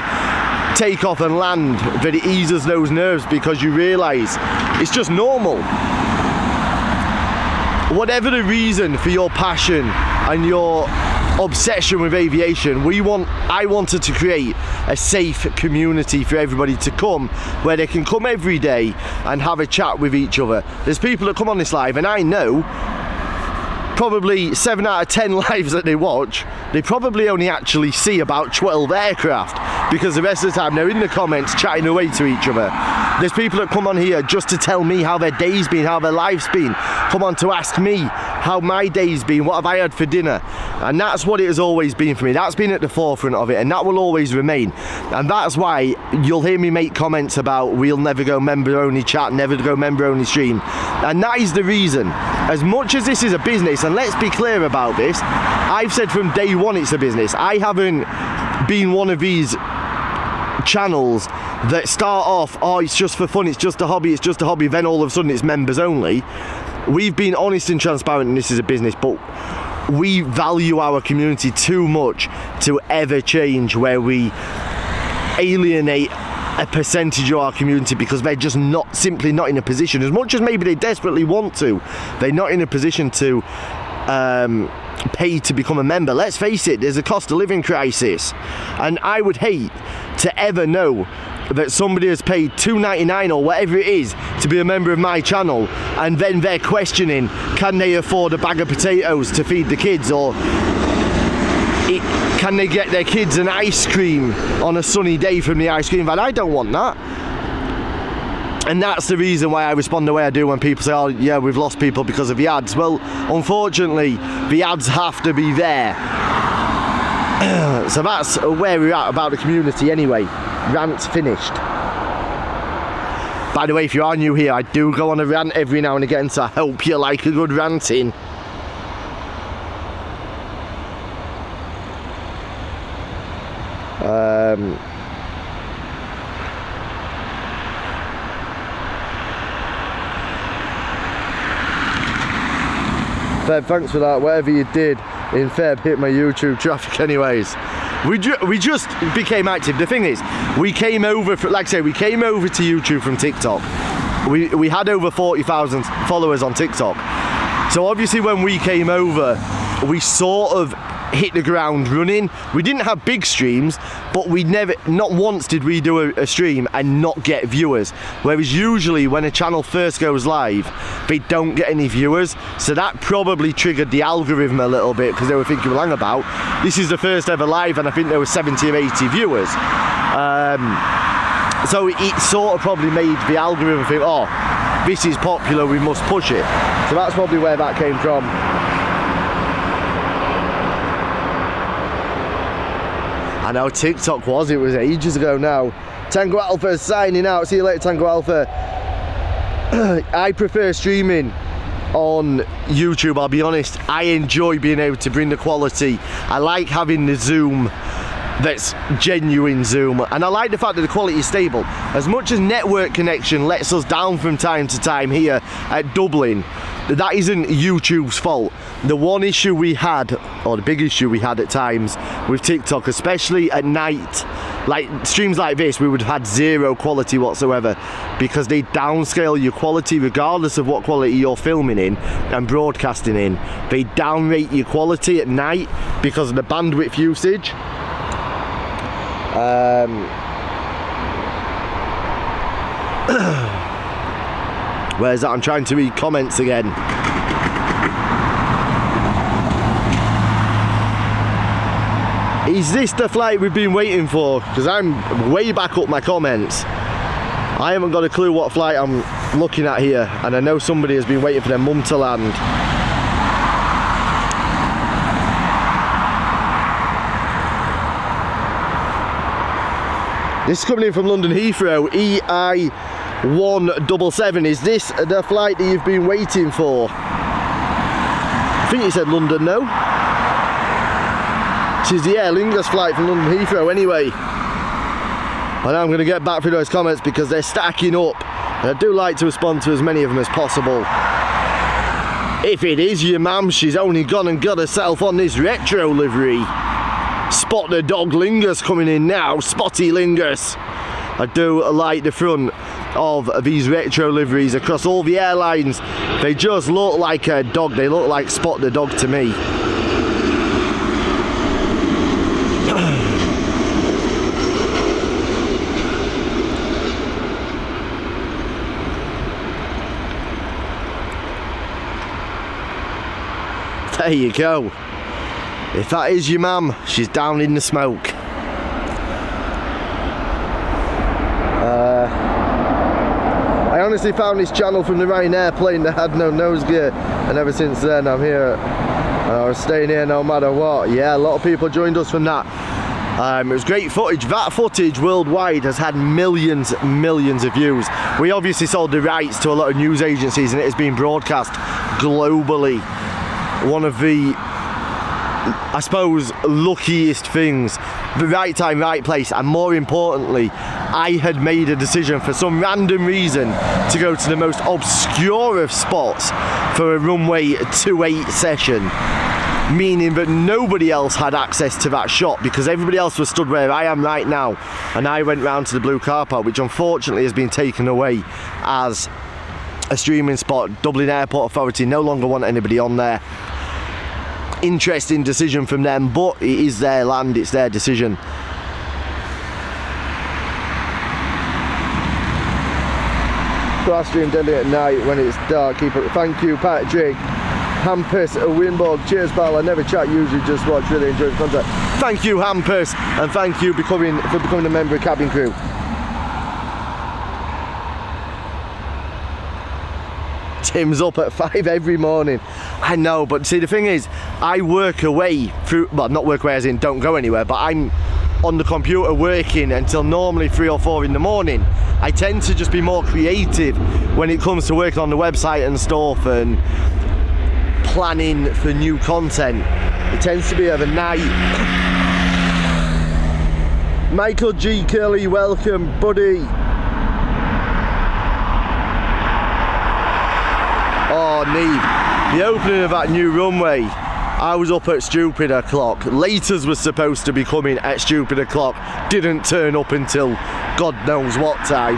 A: take off and land that it eases those nerves because you realise it's just normal. Whatever the reason for your passion and your obsession with aviation, I wanted to create a safe community for everybody to come, where they can come every day and have a chat with each other. There's people that come on this live, and I know probably 7 out of 10 lives that they watch, they probably only actually see about 12 aircraft, because the rest of the time they're in the comments chatting away to each other. There's people that come on here just to tell me how their day's been, how their life's been, come on to ask me how my day's been, what have I had for dinner. And that's what it has always been for me. That's been at the forefront of it, and that will always remain. And that's why you'll hear me make comments about we'll never go member only chat, never go member only stream. And that is the reason. As much as this is a business, and let's be clear about this, I've said from day one it's a business. I haven't been one of these channels that start off, oh, it's just for fun, it's just a hobby, then all of a sudden it's members only. We've been honest and transparent, and this is a business, but we value our community too much to ever change where we alienate a percentage of our community because they're just simply not in a position, as much as maybe they desperately want to, they're not in a position to pay to become a member. Let's face it, there's a cost of living crisis, and I would hate to ever know that somebody has paid $2.99 or whatever it is to be a member of my channel, and then they're questioning, can they afford a bag of potatoes to feed the kids, or can they get their kids an ice cream on a sunny day from the ice cream van? I don't want that. And that's the reason why I respond the way I do when people say, oh yeah, we've lost people because of the ads. Well, unfortunately, the ads have to be there. So that's where we're at about the community anyway. Rant's finished. By the way, if you are new here, I do go on a rant every now and again, so I hope you like a good ranting. Feb, thanks for that. Whatever you did in Feb hit my YouTube traffic anyways. We just became active. The thing is, we came over, like I say, we came over to YouTube from TikTok. We had over 40,000 followers on TikTok. So obviously when we came over, we sort of hit the ground running. We didn't have big streams, but not once did we do a stream and not get viewers. Whereas usually when a channel first goes live, they don't get any viewers. So that probably triggered the algorithm a little bit, because they were thinking, well, hang about, this is the first ever live and I think there were 70 or 80 viewers. So it sort of probably made the algorithm think, oh, this is popular, we must push it. So that's probably where that came from. I know TikTok it was ages ago now. Tango Alpha signing out. See you later, Tango Alpha. I prefer streaming on YouTube, I'll be honest. I enjoy being able to bring the quality. I like having the zoom that's genuine zoom, and I like the fact that the quality is stable. As much as network connection lets us down from time to time here at Dublin, that isn't YouTube's fault. The one issue we had, or the big issue we had at times with TikTok, especially at night, like streams like this, we would have had zero quality whatsoever, because they downscale your quality regardless of what quality you're filming in and broadcasting in. They downrate your quality at night because of the bandwidth usage. Where's that? I'm trying to read comments again. Is this the flight we've been waiting for? Because I'm way back up my comments. I haven't got a clue what flight I'm looking at here, and I know somebody has been waiting for their mum to land. This is coming in from London Heathrow, EI177. Is this the flight that you've been waiting for? I think you said London, no? This is the Aer Lingus flight from London Heathrow anyway. And I'm going to get back through those comments because they're stacking up. And I do like to respond to as many of them as possible. If it is your mum, she's only gone and got herself on this retro livery. Spot the dog Lingus coming in now, Spotty Lingus. I do like the front of these retro liveries across all the airlines. They just look like a dog, they look like Spot the dog to me. There you go. If that is your mum, she's down in the smoke. I honestly found this channel from the Ryanair plane that had no nose gear, and ever since then I'm here. I was staying here no matter what. Yeah, a lot of people joined us from that. It was great footage. That footage worldwide has had millions of views. We obviously sold the rights to a lot of news agencies, and it has been broadcast globally. One of the, I suppose, luckiest things. The right time, right place, and more importantly, I had made a decision for some random reason to go to the most obscure of spots for a runway 28 session, meaning that nobody else had access to that shot because everybody else was stood where I am right now, and I went round to the blue car park, which unfortunately has been taken away as a streaming spot. Dublin Airport Authority no longer want anybody on there. Interesting decision from them, but it is their land, it's their decision. Class stream daily at night when it's dark. Keep it. Thank you, Patrick. Hampus Winborg. Cheers, pal. I never chat, usually just watch. Really enjoy the content. Thank you, Hampus, and thank you for becoming a member of cabin crew. Tim's up at 5 every morning. I know, but see, the thing is, I work away through, well, not work away as in don't go anywhere, but I'm on the computer working until normally 3 or 4 in the morning. I tend to just be more creative when it comes to working on the website and stuff and planning for new content. It tends to be of a night. Michael G. Curley, welcome, buddy. Oh, Neve, the opening of that new runway, I was up at stupid o'clock. Laters was supposed to be coming at stupid o'clock, didn't turn up until God knows what time.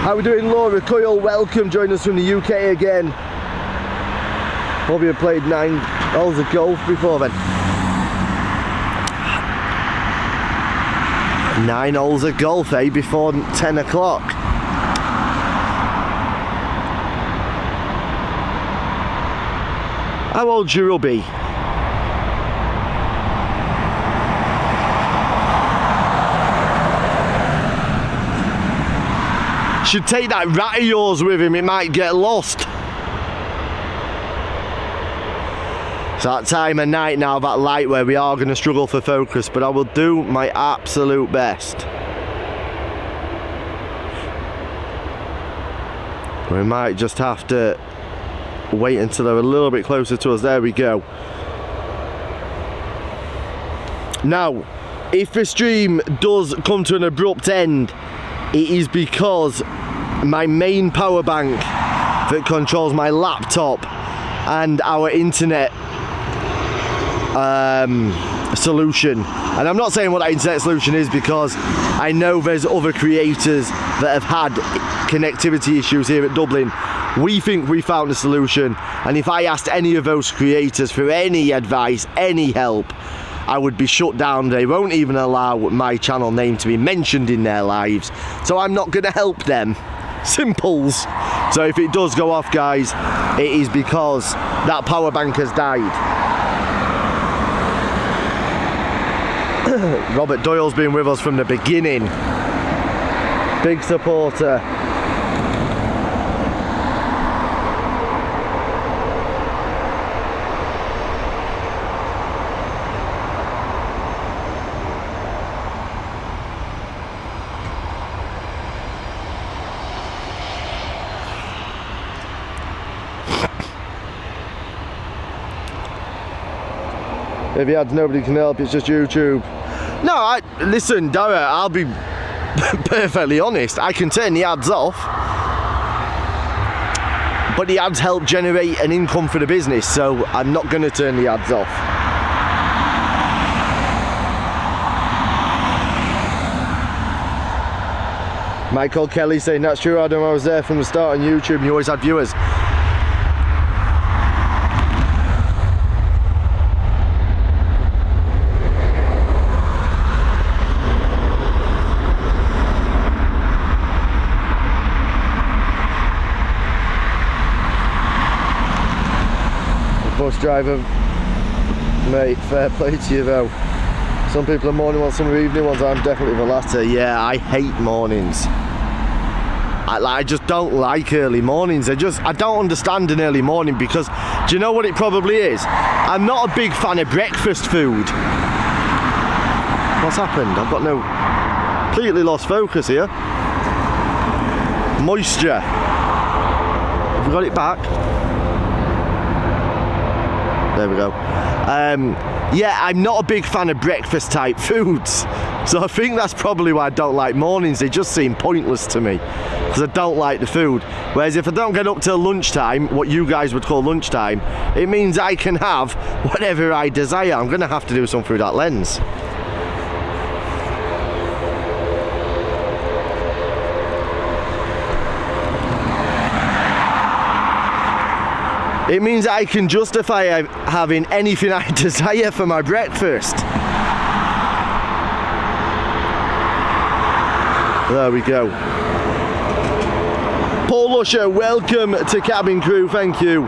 A: How are we doing, Laura Coyle? Welcome, join us from the UK again. Hope you played 9 holes of golf before then. 9 holes of golf, eh, before 10 o'clock. How old's your hubby? Should take that rat of yours with him, it might get lost. It's that time of night now, that light, where we are going to struggle for focus, but I will do my absolute best. We might just have to wait until they're a little bit closer to us. There we go. Now, if the stream does come to an abrupt end, it is because my main power bank that controls my laptop and our internet solution, and I'm not saying what that internet solution is because I know there's other creators that have had connectivity issues here at Dublin. We think we found a solution, and if I asked any of those creators for any advice, any help, I would be shut down. They won't even allow my channel name to be mentioned in their lives, so I'm not going to help them. Simples. So if it does go off, guys, it is because that power bank has died. Robert Doyle's been with us from the beginning. Big supporter. If he adds, nobody can help, it's just YouTube. No, listen, Dara, I'll be perfectly honest, I can turn the ads off, but the ads help generate an income for the business, so I'm not going to turn the ads off. Michael Kelly saying, that's true, Adam, I was there from the start on YouTube and you always had viewers. Bus driver, mate, fair play to you though. Some people are morning ones, some are evening ones. I'm definitely the latter. Yeah, I hate mornings. I just don't like early mornings. I don't understand an early morning because, do you know what it probably is? I'm not a big fan of breakfast food. What's happened? I've got completely lost focus here. Moisture. Have we got it back? There we go. Yeah, I'm not a big fan of breakfast type foods, so I think that's probably why I don't like mornings. They just seem pointless to me because I don't like the food. Whereas if I don't get up till lunchtime, what you guys would call lunchtime, it means I can have whatever I desire. I'm going to have to do something through that lens. It means I can justify having anything I desire for my breakfast. There we go. Paul Lusher, welcome to Cabin Crew. Thank you,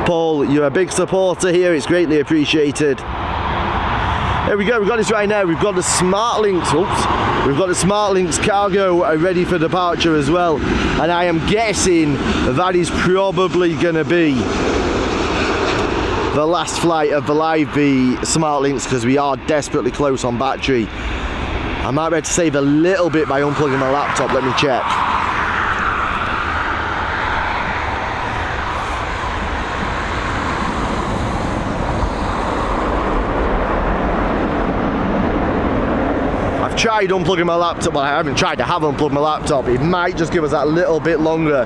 A: Paul. You're a big supporter here. It's greatly appreciated. There we go. We've got this right now. We've got the Smart Links. Oops. We've got the Smart Links cargo ready for departure as well. And I am guessing that is probably going to be the last flight of the Live B Smart Links because we are desperately close on battery. I might be able to save a little bit by unplugging my laptop. Let me check. I've tried unplugging my laptop, but I haven't tried to have unplugged my laptop. It might just give us that little bit longer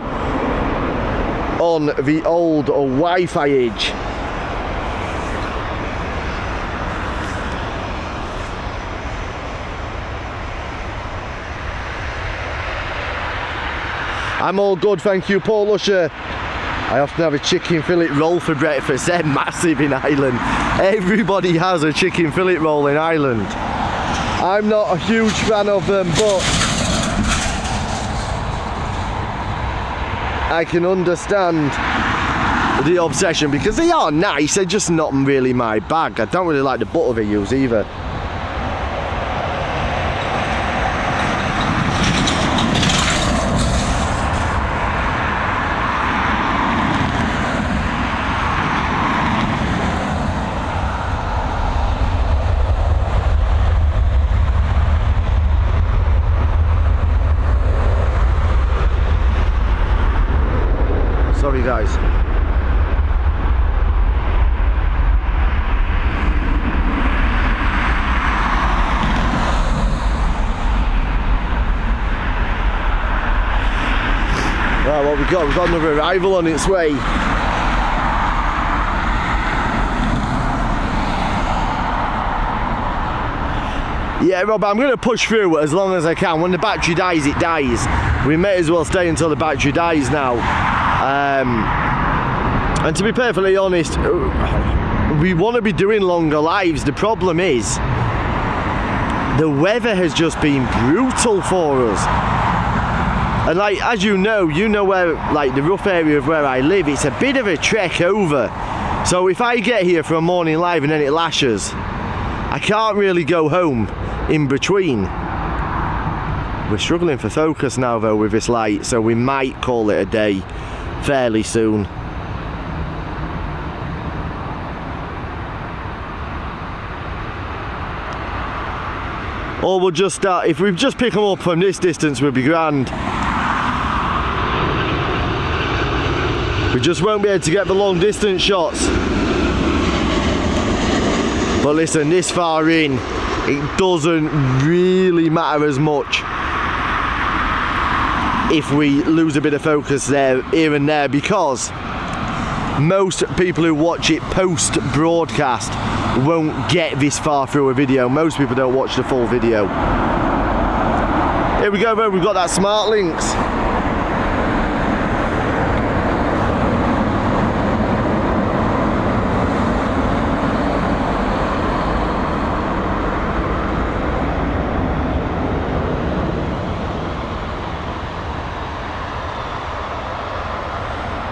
A: on the old Wi-Fi age. I'm all good, thank you, Paul Lusher. I often have a chicken fillet roll for breakfast. They're massive in Ireland. Everybody has a chicken fillet roll in Ireland. I'm not a huge fan of them, but I can understand the obsession because they are nice. They're just not really my bag. I don't really like the butter they use either. Sorry guys. Right, what we've got another arrival on its way. Yeah, Rob, I'm going to push through as long as I can. When the battery dies, it dies. We may as well stay until the battery dies now. And to be perfectly honest, we want to be doing longer lives. The problem is the weather has just been brutal for us. And like, as you know where, like, the rough area of where I live, it's a bit of a trek over. So if I get here for a morning live and then it lashes, I can't really go home in between. We're struggling for focus now though with this light, so we might call it a day fairly soon. Or we'll just start, if we just pick them up from this distance, we'll be grand. We just won't be able to get the long distance shots. But listen, this far in, it doesn't really matter as much if we lose a bit of focus there, here and there, because most people who watch it post broadcast won't get this far through a video. Most people don't watch the full video. Here we go, we've got that Smart Links.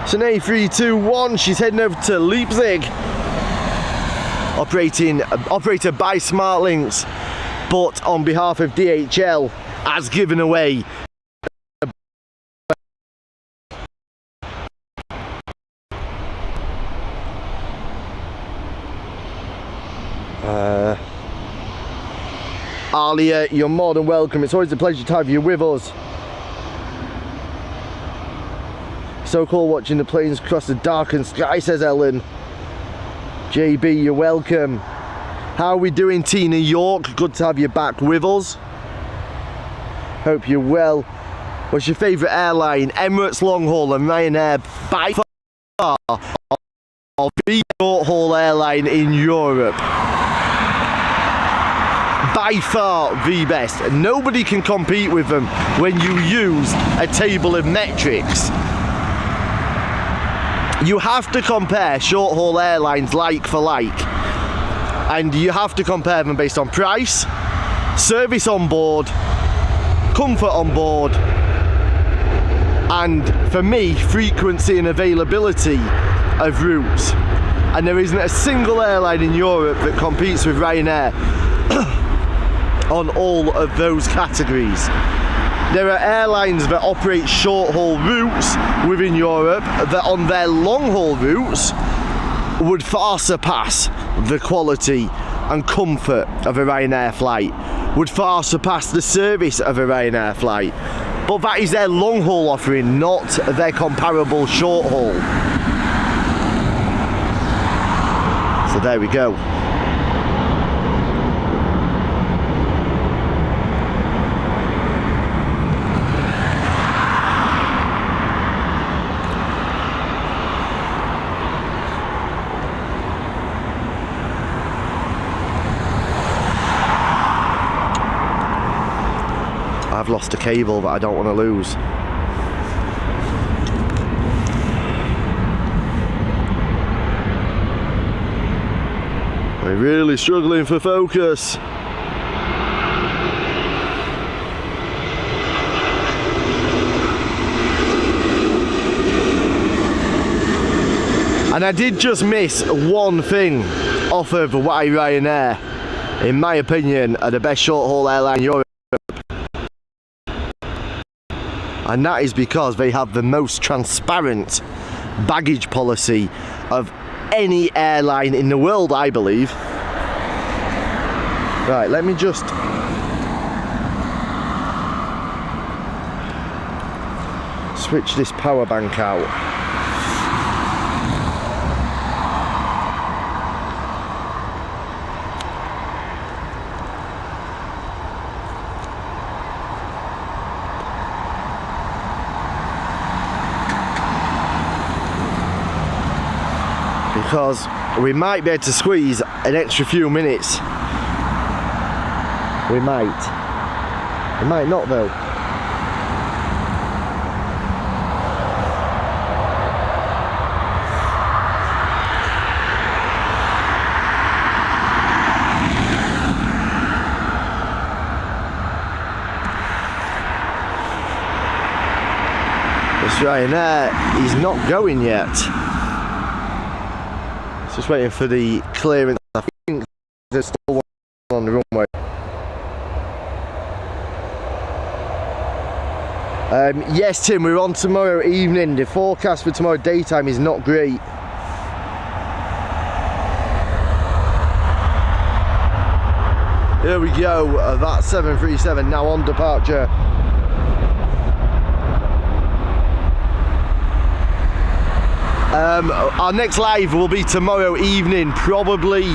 A: It's an A321, she's heading over to Leipzig. Operated by SmartLinks, but on behalf of DHL, has given away Alia, you're more than welcome. It's always a pleasure to have you with us. So cool watching the planes cross the darkened sky, says Ellen. JB, you're welcome. How are we doing, Tina York? Good to have you back with us. Hope you're well. What's your favourite airline? Emirates long haul and Ryanair by far are the short haul airline in Europe. By far the best. Nobody can compete with them when you use a table of metrics. You have to compare short haul airlines like for like, and you have to compare them based on price, service on board, comfort on board, and for me, frequency and availability of routes. And there isn't a single airline in Europe that competes with Ryanair on all of those categories. There are airlines that operate short-haul routes within Europe that on their long-haul routes would far surpass the quality and comfort of a Ryanair flight, would far surpass the service of a Ryanair flight. But that is their long-haul offering, not their comparable short-haul. So there we go. I've lost a cable that I don't want to lose. We're really struggling for focus. And I did just miss one thing off of why Ryanair, in my opinion, are the best short-haul airline in Europe. And that is because they have the most transparent baggage policy of any airline in the world, I believe. Right, let me just switch this power bank out. Because we might be able to squeeze an extra few minutes. We might not though. Ryanair is not going yet. Just waiting for the clearance. I think there's still one on the runway. Yes, Tim, we're on tomorrow evening. The forecast for tomorrow daytime is not great. Here we go, that 737 now on departure. Our next live will be tomorrow evening, probably.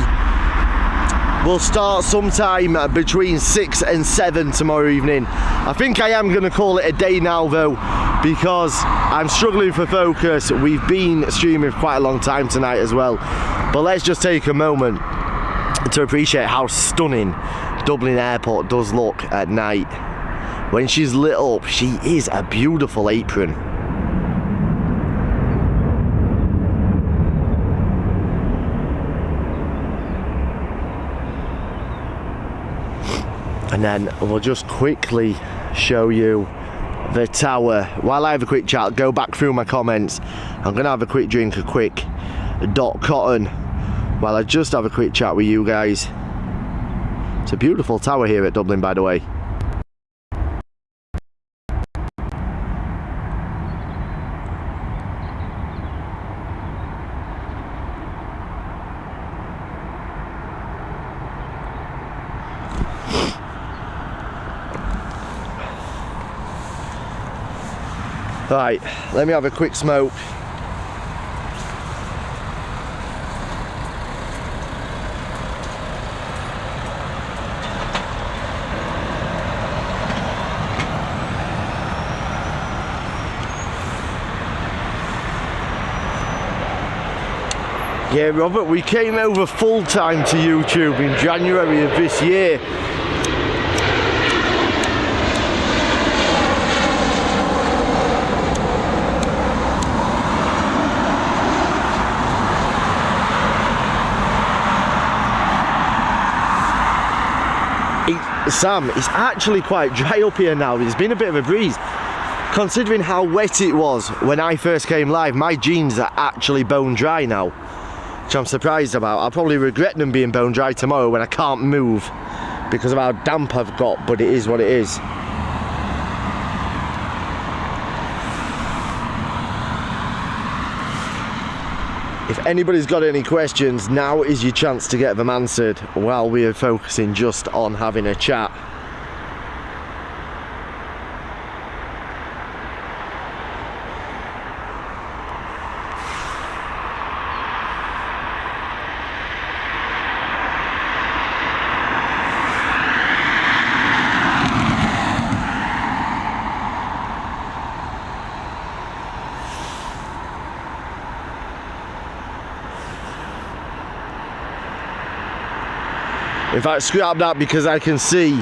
A: We'll start sometime between 6 and 7 tomorrow evening. I think I am going to call it a day now though, because I'm struggling for focus. We've been streaming for quite a long time tonight as well. But let's just take a moment to appreciate how stunning Dublin Airport does look at night. When she's lit up, she is a beautiful apron. And then we'll just quickly show you the tower. While I have a quick chat, go back through my comments. I'm going to have a quick drink, a quick Dot Cotton, while I just have a quick chat with you guys. It's a beautiful tower here at Dublin, by the way. Right, let me have a quick smoke. Yeah, Robert, we came over full time to YouTube in January of this year. Sam, it's actually quite dry up here now. There's been a bit of a breeze. Considering how wet it was when I first came live, my jeans are actually bone dry now, which I'm surprised about. I'll probably regret them being bone dry tomorrow when I can't move because of how damp I've got, but it is what it is. If anybody's got any questions, now is your chance to get them answered while we are focusing just on having a chat. In fact, scrap that because I can see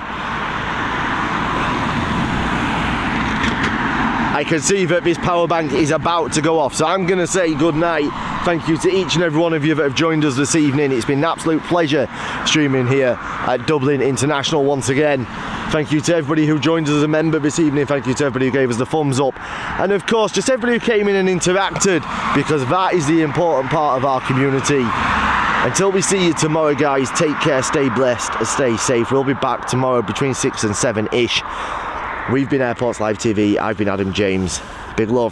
A: that this power bank is about to go off. So I'm going to say good night. Thank you to each and every one of you that have joined us this evening. It's been an absolute pleasure streaming here at Dublin International once again. Thank you to everybody who joined us as a member this evening. Thank you to everybody who gave us the thumbs up. And of course, just everybody who came in and interacted, because that is the important part of our community. Until we see you tomorrow, guys, take care, stay blessed, and stay safe. We'll be back tomorrow between 6 and 7-ish. We've been Airports Live TV. I've been Adam James. Big love.